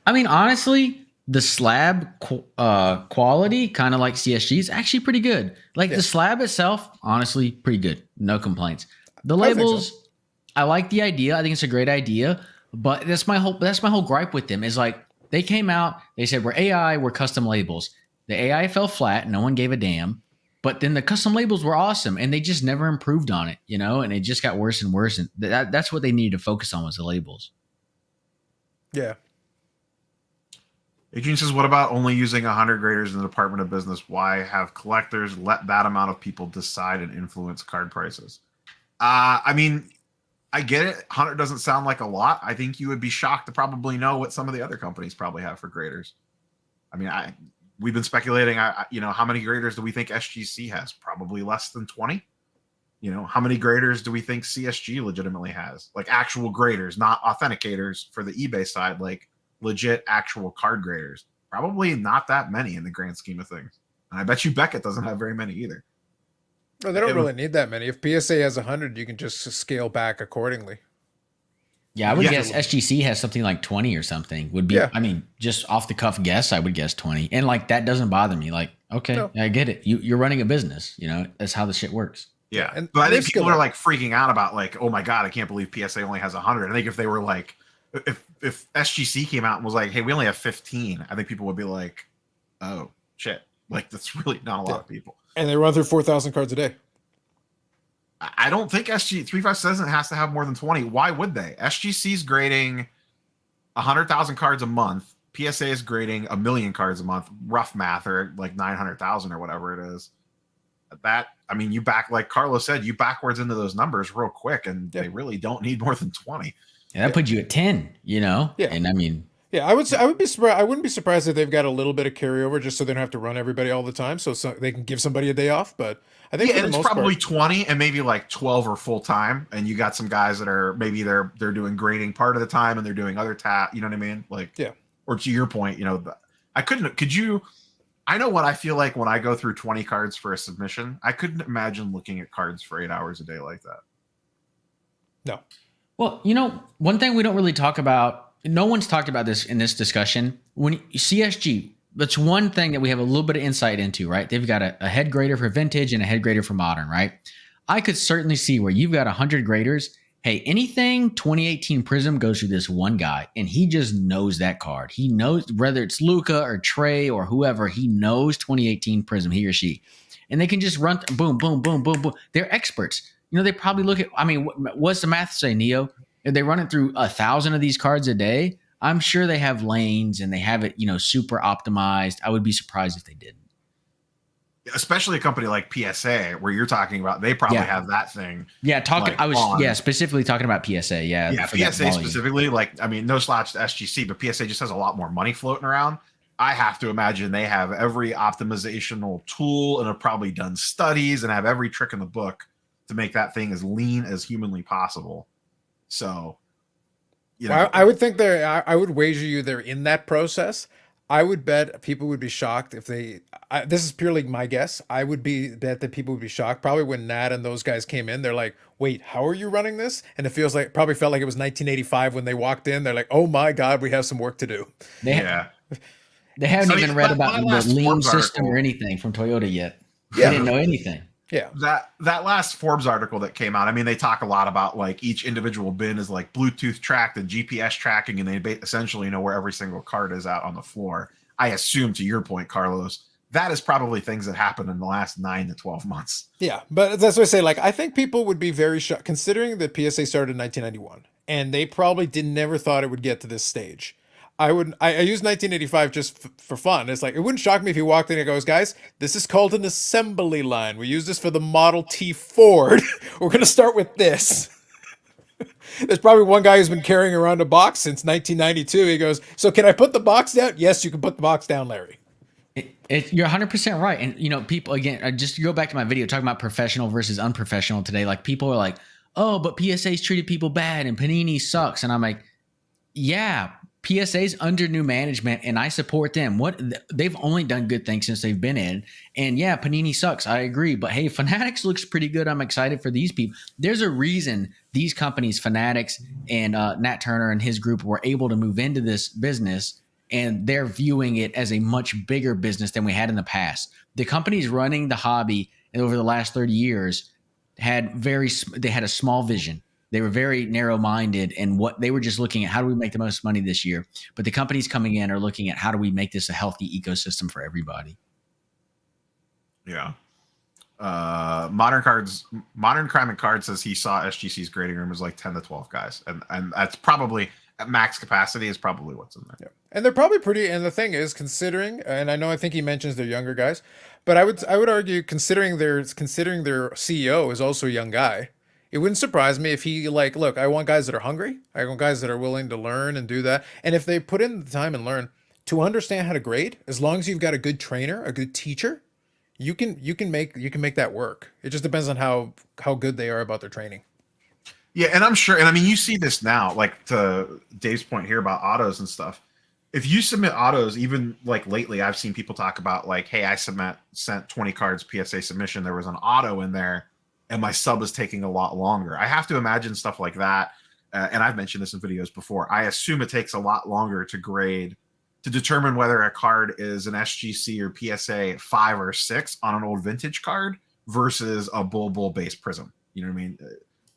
I mean, honestly, the slab quality, kind of like CSG, is actually pretty good. Like the slab itself, honestly, pretty good. No complaints. The labels, I like the idea. I think it's a great idea. But that's my whole gripe with them is like they came out, they said we're AI, we're custom labels. The AI fell flat, no one gave a damn. But then the custom labels were awesome, and they just never improved on it, and it just got worse and worse. And that's what they needed to focus on was the labels. Yeah. Adrian says, what about only using 100 graders in the Department of Business? Why have collectors let that amount of people decide and influence card prices? I mean, I get it. 100 doesn't sound like a lot. I think you would be shocked to probably know what some of the other companies probably have for graders. I mean, we've been speculating, how many graders do we think SGC has? Probably less than 20. How many graders do we think CSG legitimately has? Like actual graders, not authenticators for the eBay side, like legit actual card graders. Probably not that many in the grand scheme of things. And I bet you Beckett doesn't have very many either. No, they don't really need that many. If PSA has 100, you can just scale back accordingly. Yeah, I would guess SGC has something like 20 or something. Would be, I mean, just off the cuff guess, I would guess 20. And like that doesn't bother me. Like, okay, I get it. You're running a business. That's how the shit works. Yeah, but I think people are like freaking out about like, oh my god, I can't believe PSA only has 100. I think if they were like, if SGC came out and was like, hey, we only have 15, I think people would be like, oh shit, like that's really not a lot of people. And they run through 4,000 cards a day. I don't think SG 357 has to have more than 20. Why would they? SGC's grading 100,000 cards a month. PSA is grading 1 million cards a month. Rough math, or like 900,000 or whatever it is. I mean, you back, like Carlos said, you backwards into those numbers real quick, and they really don't need more than 20. Yeah, that puts you at 10, Yeah. And I mean, yeah, I would be surprised. I wouldn't be surprised if they've got a little bit of carryover just so they don't have to run everybody all the time, so they can give somebody a day off. But I think and it's probably 20 and maybe like 12 are full time, and you got some guys that are maybe they're doing grading part of the time and they're doing other you know what I mean? Like, or to your point, I know what I feel like when I go through 20 cards for a submission. I couldn't imagine looking at cards for 8 hours a day like that. No. Well, one thing we don't really talk about, no one's talked about this in this discussion. When CSG, that's one thing that we have a little bit of insight into, right? They've got a head grader for vintage and a head grader for modern, right? I could certainly see where you've got 100 graders. Hey, anything 2018 Prism goes through this one guy, and he just knows that card. He knows whether it's Luca or Trey or whoever, he knows 2018 Prism, he or she. And they can just run, boom, boom, boom, boom, boom. They're experts. They probably look at, I mean, what's the math say, Neo? If they run it through 1,000 of these cards a day, I'm sure they have lanes and they have it, super optimized. I would be surprised if they didn't. Especially a company like PSA, where you're talking about, they probably have that thing. Yeah, specifically talking about PSA. Yeah, PSA specifically. Like, I mean, no slouch to SGC, but PSA just has a lot more money floating around. I have to imagine they have every optimizational tool and have probably done studies and have every trick in the book to make that thing as lean as humanly possible. So, I would think I would wager you they're in that process. I would bet people would be shocked if this is purely my guess. I would bet that people would be shocked. Probably when Nat and those guys came in, they're like, wait, how are you running this? And it probably felt like it was 1985 when they walked in. They're like, oh my God, we have some work to do. They haven't even read about the lean system or anything from Toyota yet. They didn't know anything. Yeah. That last Forbes article that came out, I mean, they talk a lot about like each individual bin is like Bluetooth tracked and GPS tracking, and they essentially know where every single card is out on the floor. I assume, to your point, Carlos, that is probably things that happened in the last 9 to 12 months. Yeah, but that's what I say. Like, I think people would be very shocked, considering that PSA started in 1991, and they probably never thought it would get to this stage. I use 1985 just for fun. It's like, it wouldn't shock me if he walked in and goes, guys, this is called an assembly line. We use this for the Model T Ford. We're going to start with this. There's probably one guy who's been carrying around a box since 1992. He goes, so can I put the box down? Yes, you can put the box down, Larry. You're 100% right. And, you know, people, again, just to go back to my video talking about professional versus unprofessional today, like people are like, oh, but PSA's treated people bad and Panini sucks. And I'm like, yeah, PSA's under new management and I support them. They've only done good things since they've been in. And yeah, Panini sucks. I agree. But hey, Fanatics looks pretty good. I'm excited for these people. There's a reason these companies, Fanatics and Nat Turner and his group, were able to move into this business, and they're viewing it as a much bigger business than we had in the past. The companies running the hobby over the last 30 years had a small vision. They were very narrow-minded, and what they were just looking at, how do we make the most money this year? But the companies coming in are looking at how do we make this a healthy ecosystem for everybody. Yeah. Modern Crime and Cards says he saw SGC's grading room was like 10 to 12 guys, and that's probably at max capacity is probably what's in there. Yeah. And they're probably pretty. And the thing is, considering, and I think he mentions they're younger guys, but I would argue considering their CEO is also a young guy. It wouldn't surprise me if he like, look, I want guys that are hungry. I want guys that are willing to learn and do that. And if they put in the time and learn to understand how to grade, as long as you've got a good trainer, a good teacher, you can make that work. It just depends on how good they are about their training. Yeah, and I'm sure, and I mean, you see this now, like to Dave's point here about autos and stuff. If you submit autos, even like lately, I've seen people talk about like, hey, I sent 20 cards PSA submission. There was an auto in there, and my sub is taking a lot longer. I have to imagine stuff like that. And I've mentioned this in videos before. I assume it takes a lot longer to grade to determine whether a card is an SGC or PSA 5 or 6 on an old vintage card versus a bull based prism. You know what I mean?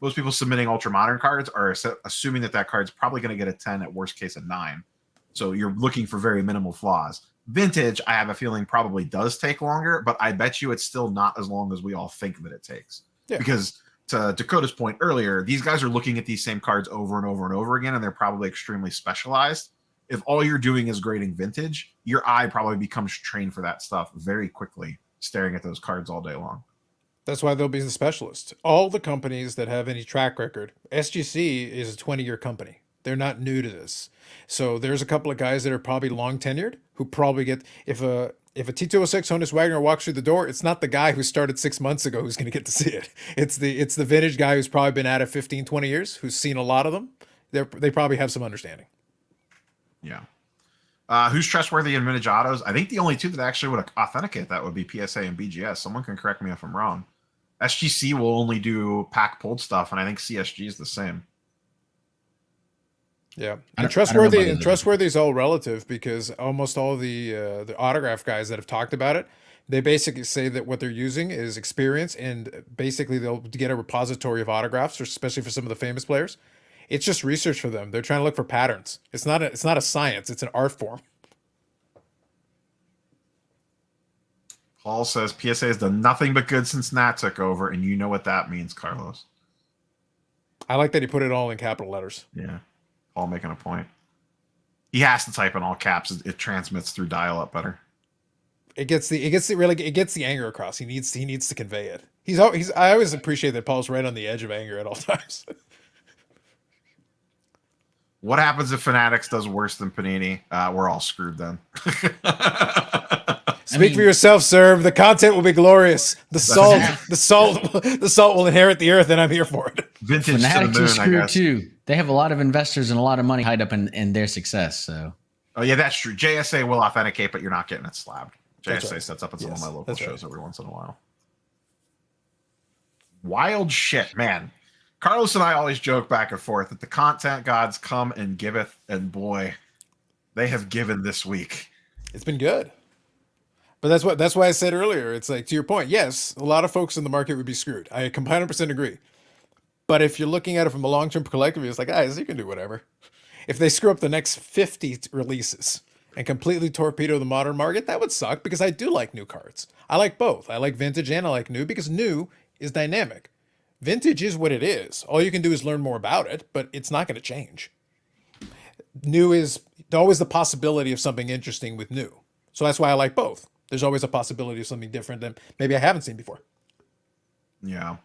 Most people submitting ultra modern cards are assuming that card's probably going to get a 10, at worst case a 9. So you're looking for very minimal flaws. Vintage, I have a feeling probably does take longer, but I bet you it's still not as long as we all think that it takes. Yeah. Because to Dakota's point earlier, these guys are looking at these same cards over and over and over again, and they're probably extremely specialized. If all you're doing is grading vintage, your eye probably becomes trained for that stuff very quickly, staring at those cards all day long. That's why they'll be the specialist. All the companies that have any track record, SGC is a 20-year company. They're not new to this. So there's a couple of guys that are probably long tenured who probably get, if a T206 Honus Wagner walks through the door, it's not the guy who started 6 months ago who's going to get to see it. It's the vintage guy who's probably been at it 15, 20 years, who's seen a lot of them. They probably have some understanding. Yeah. Who's trustworthy in vintage autos? I think the only two that actually would authenticate that would be PSA and BGS. Someone can correct me if I'm wrong. SGC will only do pack pulled stuff, and I think CSG is the same. Yeah, and trustworthy is all relative, because almost all the autograph guys that have talked about it, they basically say that what they're using is experience, and basically they'll get a repository of autographs, especially for some of the famous players. It's just research for them. They're trying to look for patterns. It's not a science. It's an art form. Paul says PSA has done nothing but good since Nat took over, and you know what that means, Carlos. I like that he put it all in capital letters. Yeah, Paul making a point. He has to type in all caps. It transmits through dial-up better. It gets the anger across. He needs to convey it. I always appreciate that Paul's right on the edge of anger at all times. What happens if Fanatics does worse than Panini? We're all screwed then. Speak for yourself, sir. The content will be glorious. The salt will inherit the earth, and I'm here for it. Vintage Fanatics to the moon, are screwed too. They have a lot of investors and a lot of money tied up in their success. So, oh yeah, that's true. JSA will authenticate, but you're not getting it slabbed. JSA right. sets up at some of my local shows every once in a while. Wild shit, man. Carlos and I always joke back and forth that the content gods come and giveth, and boy, they have given this week. It's been good. But that's why I said earlier, it's like, to your point, yes, a lot of folks in the market would be screwed. I 100% agree. But if you're looking at it from a long-term perspective, it's like, guys, you can do whatever. If they screw up the next 50 releases and completely torpedo the modern market, that would suck, because I do like new cards. I like both. I like vintage and I like new, because new is dynamic. Vintage is what it is. All you can do is learn more about it, but it's not going to change. New is, always the possibility of something interesting with new. So that's why I like both. There's always a possibility of something different than maybe I haven't seen before. Yeah.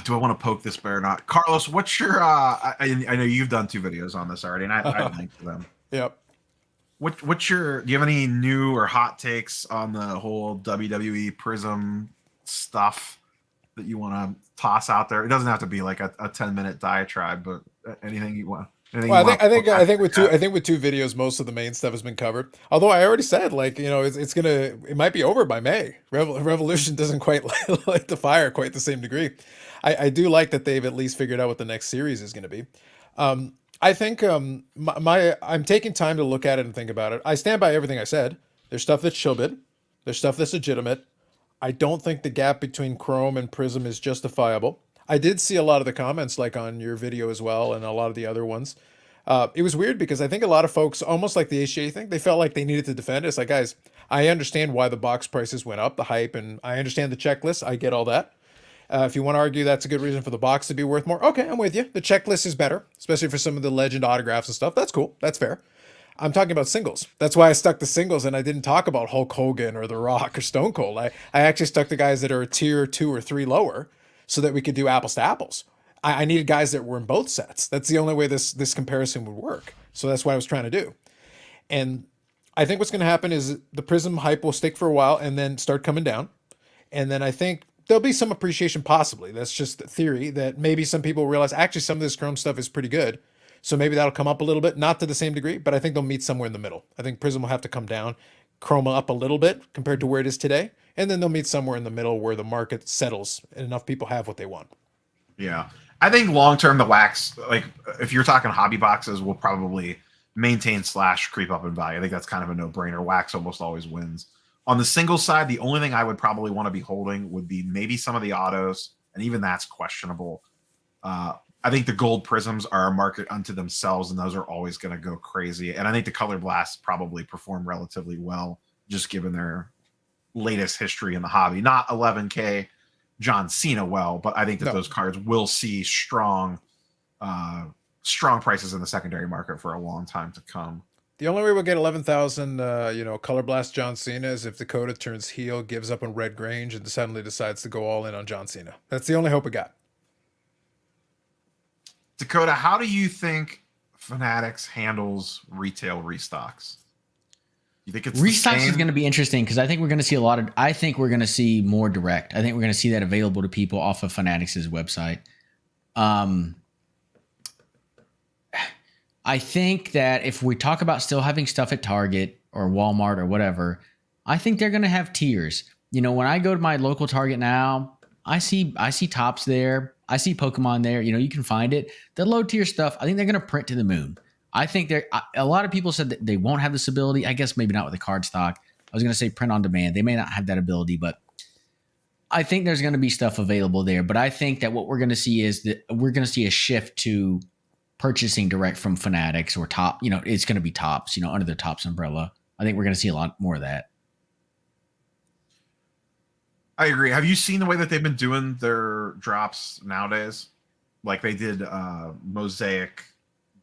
Do I want to poke this bear or not? Carlos, what's your I know you've done 2 videos on this already, and I linked to them. Yep. What's your, do you have any new or hot takes on the whole WWE Prism stuff that you want to toss out there? It doesn't have to be like a 10-minute diatribe, but anything you want. Well, I think with 2 videos, most of the main stuff has been covered. Although I already said, like, you know, it might be over by May. Revolution doesn't quite light the fire quite the same degree. I do like that they've at least figured out what the next series is going to be. I think I'm taking time to look at it and think about it. I stand by everything I said. There's stuff that's shill bid. There's stuff that's legitimate. I don't think the gap between Chrome and Prism is justifiable. I did see a lot of the comments, like on your video as well, and a lot of the other ones. It was weird because I think a lot of folks, almost like the ACA thing, they felt like they needed to defend it. It's like, guys, I understand why the box prices went up, the hype, and I understand the checklist. I get all that. If you want to argue that's a good reason for the box to be worth more, okay, I'm with you. The checklist is better, especially for some of the legend autographs and stuff. That's cool. That's fair. I'm talking about singles. That's why I stuck to singles and I didn't talk about Hulk Hogan or The Rock or Stone Cold. I actually stuck to guys that are a tier 2 or 3 lower so that we could do apples to apples. I needed guys that were in both sets. That's the only way this comparison would work. So that's what I was trying to do. And I think what's going to happen is the Prism hype will stick for a while and then start coming down. And then I think there'll be some appreciation possibly. That's just theory that maybe some people realize actually some of this Chrome stuff is pretty good. So maybe that'll come up a little bit, not to the same degree, but I think they'll meet somewhere in the middle. I think Prism will have to come down, Chrome up a little bit compared to where it is today. And then they'll meet somewhere in the middle where the market settles and enough people have what they want. Yeah. I think long-term, the wax, like if you're talking hobby boxes, will probably maintain / creep up in value. I think that's kind of a no-brainer. Wax almost always wins. On the single side, the only thing I would probably want to be holding would be maybe some of the autos, and even that's questionable. I think the gold prisms are a market unto themselves, and those are always going to go crazy. And I think the color blasts probably perform relatively well, just given their latest history in the hobby. Not 11K John Cena well, but I think that those cards will see strong prices in the secondary market for a long time to come. The only way we'll get 11,000, color blast John Cena is if Dakota turns heel, gives up on Red Grange, and suddenly decides to go all in on John Cena. That's the only hope we got. Dakota, how do you think Fanatics handles retail restocks? You think it's restocks is going to be interesting because I think we're going to see I think we're going to see more direct. I think we're going to see that available to people off of Fanatics' website. I think that if we talk about still having stuff at Target or Walmart or whatever, I think they're going to have tiers. You know, when I go to my local Target now, I see Topps there. I see Pokemon there. You know, you can find it. The low tier stuff, I think they're going to print to the moon. I think a lot of people said that they won't have this ability. I guess maybe not with the card stock. I was going to say print on demand. They may not have that ability, but I think there's going to be stuff available there. But I think that what we're going to see is that we're going to see a shift to purchasing direct from Fanatics or Top. You know, it's going to be Topps, you know, under the Topps umbrella. I think we're going to see a lot more of that. I agree. Have you seen the way that they've been doing their drops nowadays? Like they did Mosaic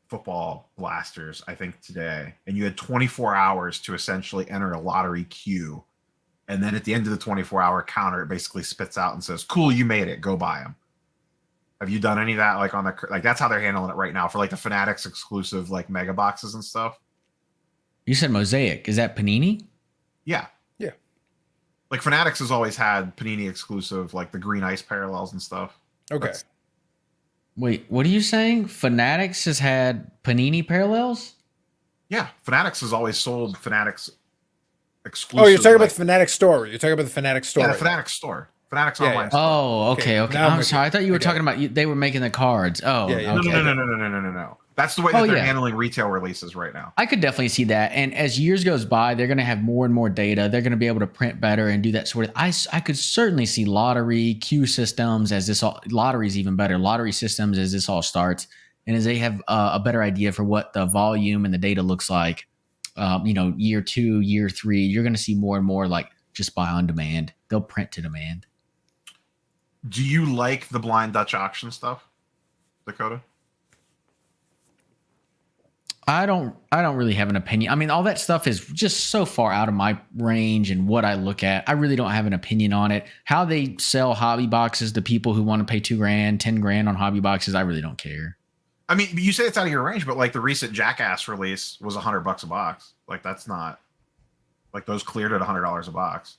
football blasters, I think today, and you had 24 hours to essentially enter a lottery queue. And then at the end of the 24-hour counter, it basically spits out and says, cool, you made it, go buy them. Have you done any of that? Like on the, like that's how they're handling it right now for like the Fanatics exclusive, like mega boxes and stuff. You said Mosaic. Is that Panini? Yeah. Yeah. Like Fanatics has always had Panini exclusive, like the green ice parallels and stuff. Okay. Wait, what are you saying? Fanatics has had Panini parallels? Yeah. Fanatics has always sold Fanatics exclusive. Oh, you're talking about the Fanatics store. You're talking about the Fanatics store. Yeah, the right Fanatics store. Fanatics Yeah, online yeah. store. Oh, okay. I'm sorry. I thought you were talking about they were making the cards. Oh, Yeah, yeah. okay. No. That's the way that they're handling retail releases right now. I could definitely see that. And as years goes by, they're going to have more and more data. They're going to be able to print better and do that sort of. I could certainly see lottery queue systems as this all lotteries even better. Lottery systems as this all starts and as they have a better idea for what the volume and the data looks like. Year 2, year 3, you're going to see more and more like just buy on demand. They'll print to demand. Do you like the blind Dutch auction stuff, Dakota? I don't really have an opinion. I mean, all that stuff is just so far out of my range and what I look at. I really don't have an opinion on it. How they sell hobby boxes to people who want to pay $2,000, $10,000 on hobby boxes, I really don't care. I mean, you say it's out of your range, but like the recent Jackass release was $100 a box. Like that's not like those cleared at $100 a box.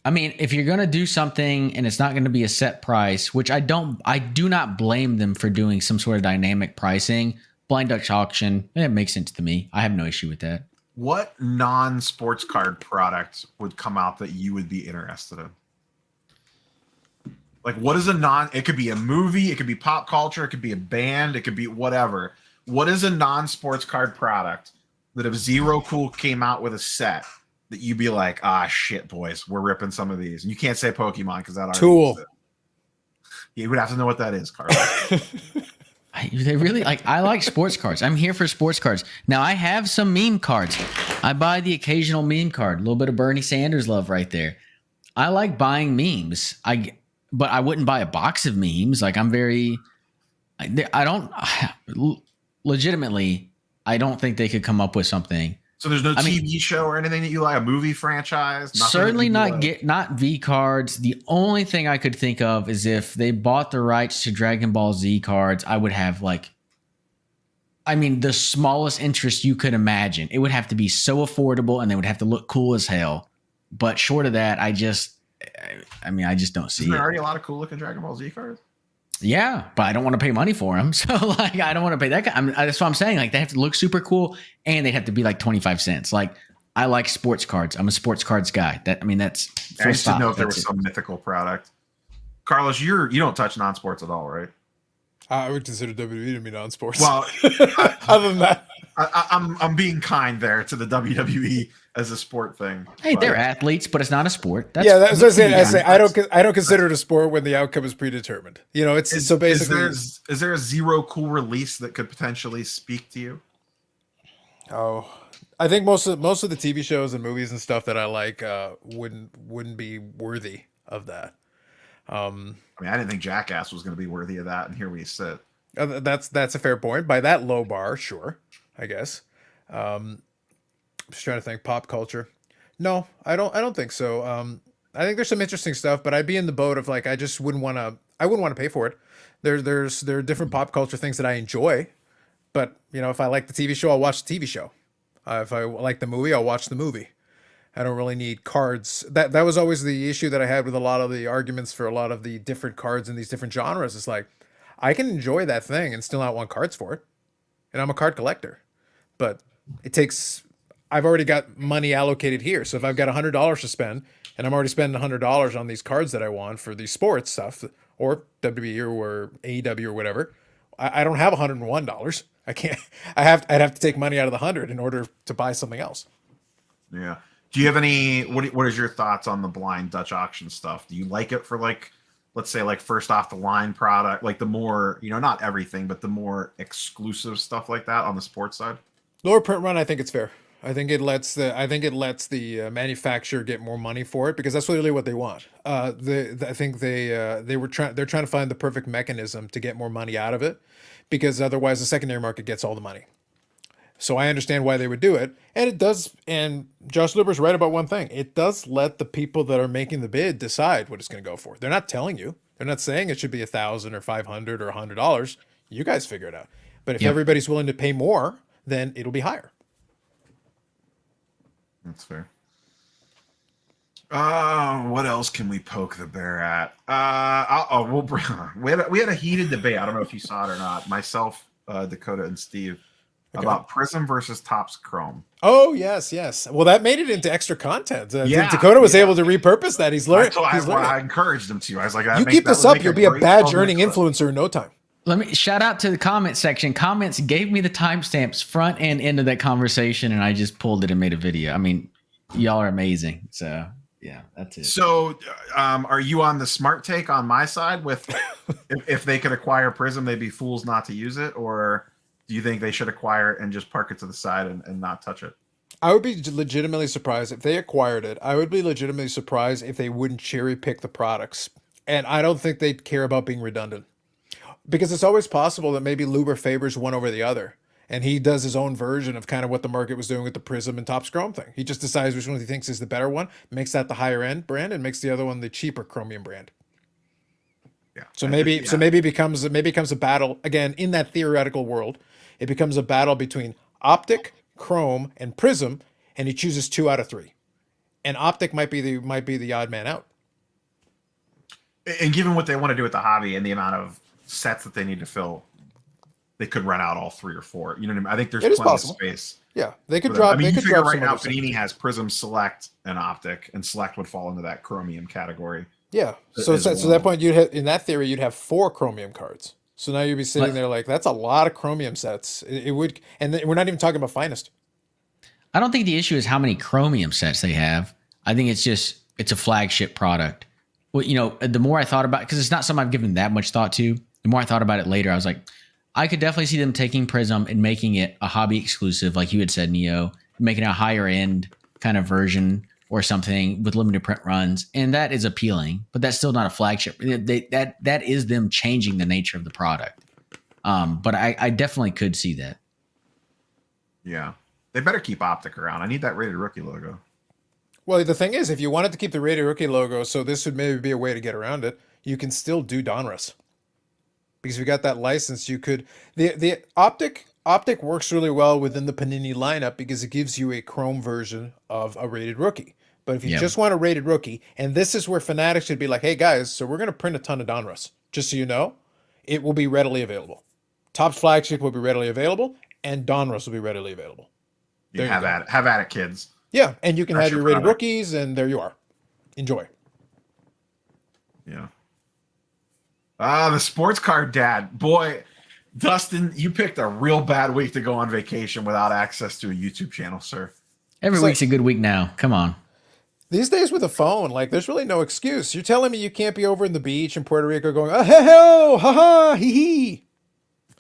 I mean, if you're going to do something and it's not going to be a set price, which I do not blame them for doing some sort of dynamic pricing. Blind Dutch auction, it makes sense to me. I have no issue with that. What non-sports card product would come out that you would be interested in? Like, what is it could be a movie, it could be pop culture, it could be a band, it could be whatever. What is a non-sports card product that if Zero Cool came out with a set that you'd be like, ah, shit, boys, we're ripping some of these. And you can't say Pokemon because that already Tool. You would have to know what that is, Carlos. They really I like sports cards. I'm here for sports cards. Now I have some meme cards. I buy the occasional meme card. A little bit of Bernie Sanders love right there. I like buying memes. But I wouldn't buy a box of memes. Like legitimately, I don't think they could come up with something. So there's no TV show or anything that you like, a movie franchise? Certainly not V cards. The only thing I could think of is if they bought the rights to Dragon Ball Z cards, I would have the smallest interest you could imagine. It would have to be so affordable and they would have to look cool as hell. But short of that, I just don't see it. Isn't there already a lot of cool looking Dragon Ball Z cards? Yeah, but I don't want to pay money for them. So I don't want to pay that. That's what I'm saying. Like they have to look super cool and they have to be like 25 cents. Like I like sports cards. I'm a sports cards guy. That's I used to know if there was some mythical product. Carlos, you don't touch non-sports at all, right? I would consider WWE to be non-sports. Well, other than that, I'm being kind there to the WWE as a sport thing. Hey, they're athletes, but it's not a sport. That's what I say. I don't consider it a sport when the outcome is predetermined. You know, so basically. Is there a Zero Cool release that could potentially speak to you? Oh, I think most of the TV shows and movies and stuff that I like wouldn't be worthy of that. I didn't think Jackass was going to be worthy of that, and here we sit. That's a fair point. By that low bar, sure, I guess. Just trying to think. Pop culture. No, I don't think so. I think there's some interesting stuff, but I'd be in the boat of like I wouldn't want to pay for it. There are different pop culture things that I enjoy, but if I like the TV show, I'll watch the TV show. If I like the movie, I'll watch the movie. I don't really need cards. That was always the issue that I had with a lot of the arguments for a lot of the different cards in these different genres. It's like I can enjoy that thing and still not want cards for it, and I'm a card collector, but it takes. I've already got money allocated here. So if I've got $100 to spend and I'm already spending $100 on these cards that I want for the sports stuff or WWE or AEW or whatever, I don't have $101. I can't, I'd have to take money out of the 100 in order to buy something else. Yeah. Do you have any, what is your thoughts on the blind Dutch auction stuff? Do you like it for let's say first off the line product, like the more, not everything, but the more exclusive stuff like that on the sports side? Lower print run, I think it's fair. I think it lets the manufacturer get more money for it because that's really what they want. I think they're trying to find the perfect mechanism to get more money out of it, because otherwise the secondary market gets all the money. So I understand why they would do it, and it does. And Josh Lieber's right about one thing: it does let the people that are making the bid decide what it's going to go for. They're not telling you. They're not saying it should be $1,000 or $500 or $100. You guys figure it out. But if everybody's willing to pay more, then it'll be higher. That's fair. What else can we poke the bear at? We had a heated debate. I don't know if you saw it or not. Myself, Dakota, and Steve about Prism versus Topps Chrome. Oh yes. Well, that made it into extra content. Dakota was able to repurpose that. He's learned. I encouraged him to. I was like, "You keep this up, you'll be a badge earning influencer in no time." Let me shout out to the comment section. Comments gave me the timestamps front and end of that conversation, and I just pulled it and made a video. I mean, y'all are amazing. So yeah, that's it. So are you on the smart take on my side with if they could acquire Prism, they'd be fools not to use it? Or do you think they should acquire it and just park it to the side and not touch it? I would be legitimately surprised if they acquired it. I would be legitimately surprised if they wouldn't cherry pick the products. And I don't think they'd care about being redundant. Because it's always possible that maybe Luber favors one over the other. and he does his own version of kind of what the market was doing with the Prism and Topps Chrome thing. He just decides which one he thinks is the better one, makes that the higher end brand, and makes the other one the cheaper chromium brand. Yeah. So maybe it becomes a battle again in that theoretical world. It becomes a battle between Optic, Chrome, and Prism, and he chooses 2 out of 3. And Optic might be the odd man out. And given what they want to do with the hobby and the amount of sets that they need to fill, they could run out all 3 or 4. You know what I mean? I think there's plenty of space. Yeah, they could drop. I mean, they you could figure drop right now some Panini has Prism, Select, and Optic, and Select would fall into that Chromium category. Yeah. So at that point, in that theory, you'd have 4 Chromium cards. So now you'd be sitting there like, that's a lot of Chromium sets. It would, and we're not even talking about finest. I don't think the issue is how many Chromium sets they have. I think it's a flagship product. Well, you know, the more I thought about it, because it's not something I've given that much thought to, the more I thought about it later, I was like, I could definitely see them taking Prism and making it a hobby exclusive, like you had said, Neo, making a higher end kind of version or something with limited print runs. And that is appealing, but that's still not a flagship. That is them changing the nature of the product. But I definitely could see that. Yeah. They better keep Optic around. I need that Rated Rookie logo. Well, the thing is, if you wanted to keep the Rated Rookie logo, so this would maybe be a way to get around it, you can still do Donruss. Because if you got that license, you could... The Optic works really well within the Panini lineup because it gives you a Chrome version of a Rated Rookie. But if you just want a Rated Rookie, and this is where Fanatics should be like, hey guys, so we're going to print a ton of Donruss. Just so you know, it will be readily available. Topps Flagship will be readily available, and Donruss will be readily available. You have at it, kids. Yeah, and you can have your Rated Rookies, and there you are. Enjoy. Yeah. The sports card dad. Boy, Dustin, you picked a real bad week to go on vacation without access to a YouTube channel, sir. Every week's a good week now. Come on. These days with a phone, like, there's really no excuse. You're telling me you can't be over in the beach in Puerto Rico going, oh, ho, ha, ha, hee, hee.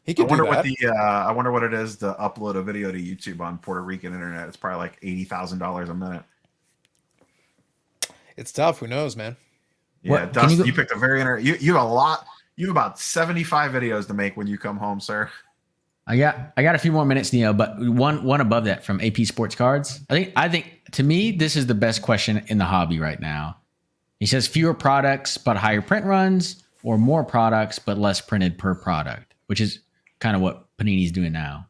He could do that. I wonder what it is to upload a video to YouTube on Puerto Rican internet. It's probably like $80,000 a minute. It's tough. Who knows, man? Yeah, Dustin, you picked a very you have a lot. You have about 75 videos to make when you come home, sir. I got a few more minutes, Neo, but one above that from AP Sports Cards. I think to me this is the best question in the hobby right now. He says fewer products but higher print runs, or more products but less printed per product, which is kind of what Panini's doing now.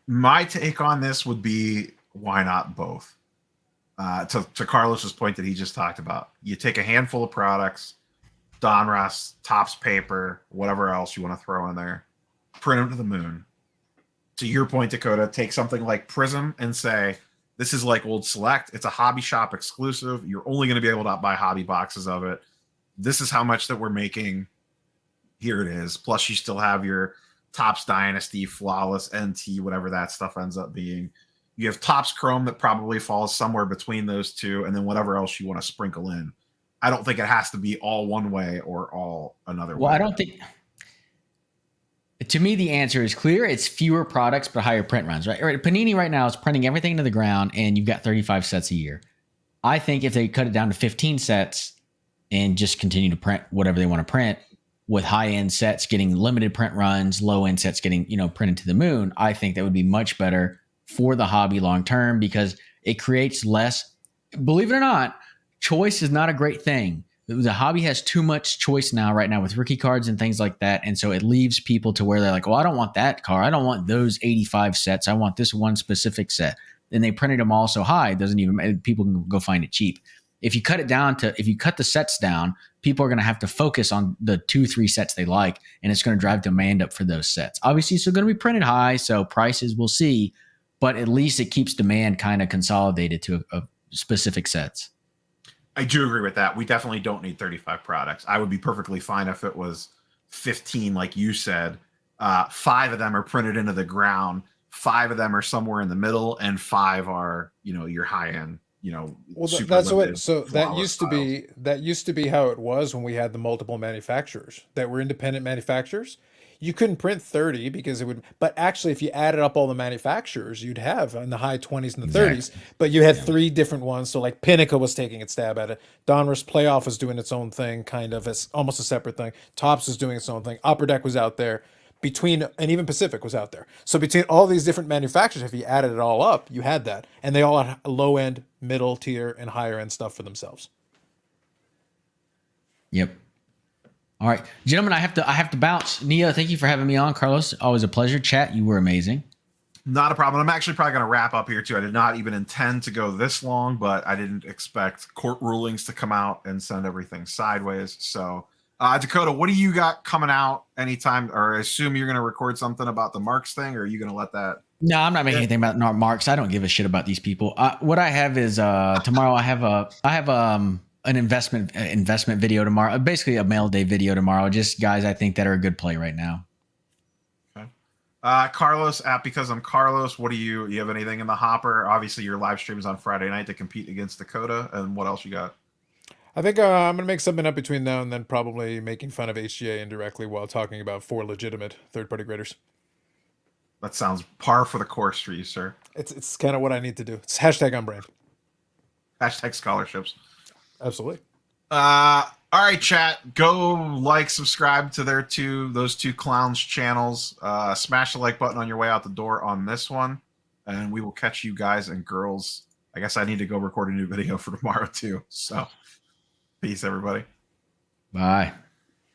My take on this would be, why not both? To Carlos's point that he just talked about, you take a handful of products, Donruss, Topps paper, whatever else you want to throw in there, print them to the moon. To your point, Dakota, take something like Prism and say, this is like old Select. It's a hobby shop exclusive. You're only going to be able to buy hobby boxes of it. This is how much that we're making. Here it is. Plus, you still have your Topps Dynasty, Flawless, NT, whatever that stuff ends up being. You have Topps Chrome that probably falls somewhere between those two, and then whatever else you want to sprinkle in. I don't think it has to be all one way or all another way. Well, I don't think... To me, the answer is clear. It's fewer products, but higher print runs, right? Panini right now is printing everything into the ground, and you've got 35 sets a year. I think if they cut it down to 15 sets and just continue to print whatever they want to print, with high-end sets getting limited print runs, low-end sets getting, printed to the moon, I think that would be much better for the hobby long-term because it creates less. Believe it or not, choice is not a great thing. The hobby has too much choice right now with rookie cards and things like that. And so it leaves people to where they're like, well, I don't want that card. I don't want those 85 sets. I want this one specific set. And they printed them all so high, it doesn't even matter. People can go find it cheap. If you cut the sets down, people are going to have to focus on the 2-3 sets they like, and it's going to drive demand up for those sets. Obviously, it's still going to be printed high, so prices we'll see, but at least it keeps demand kind of consolidated to a specific sets. I do agree with that. We definitely don't need 35 products. I would be perfectly fine if it was 15, like you said. 5 of them are printed into the ground. 5 of them are somewhere in the middle, and 5 are, your high end. Well, that's what. So that used to be how it was when we had the multiple manufacturers that were independent manufacturers. You couldn't print 30 because it would. But actually, if you added up all the manufacturers, you'd have in the high 20s and the 30s. But you had 3 different ones. So like Pinnacle was taking its stab at it. Donruss Playoff was doing its own thing, kind of as almost a separate thing. Topps was doing its own thing. Upper Deck was out there. between, and even Pacific was out there. So between all these different manufacturers, if you added it all up, you had that, and they all had low end, middle tier, and higher end stuff for themselves. Yep. All right, gentlemen, I have to bounce. Neo, thank you for having me on. Carlos, always a pleasure. Chat, you were amazing. Not a problem. I'm actually probably going to wrap up here too. I did not even intend to go this long, but I didn't expect court rulings to come out and send everything sideways. So, Dakota, what do you got coming out anytime? Or I assume you're going to record something about the Marx thing, or are you going to let that? No, I'm not making anything about Marx. I don't give a shit about these people. What I have is tomorrow. I have an investment video tomorrow. Basically, a mail day video tomorrow. Just guys I think that are a good play right now. Okay. Carlos, at Because I'm Carlos, what do you have anything in the hopper? Obviously, your live stream is on Friday night to compete against Dakota. And what else you got? I think I'm going to make something up between now and then, probably making fun of HGA indirectly while talking about 4 legitimate third-party graders. That sounds par for the course for you, sir. It's kind of what I need to do. It's hashtag on brand. Hashtag scholarships. Absolutely. All right, chat. Go like, subscribe to those two clowns' channels. Smash the like button on your way out the door on this one, and we will catch you guys and girls. I guess I need to go record a new video for tomorrow too. So, peace, everybody. Bye.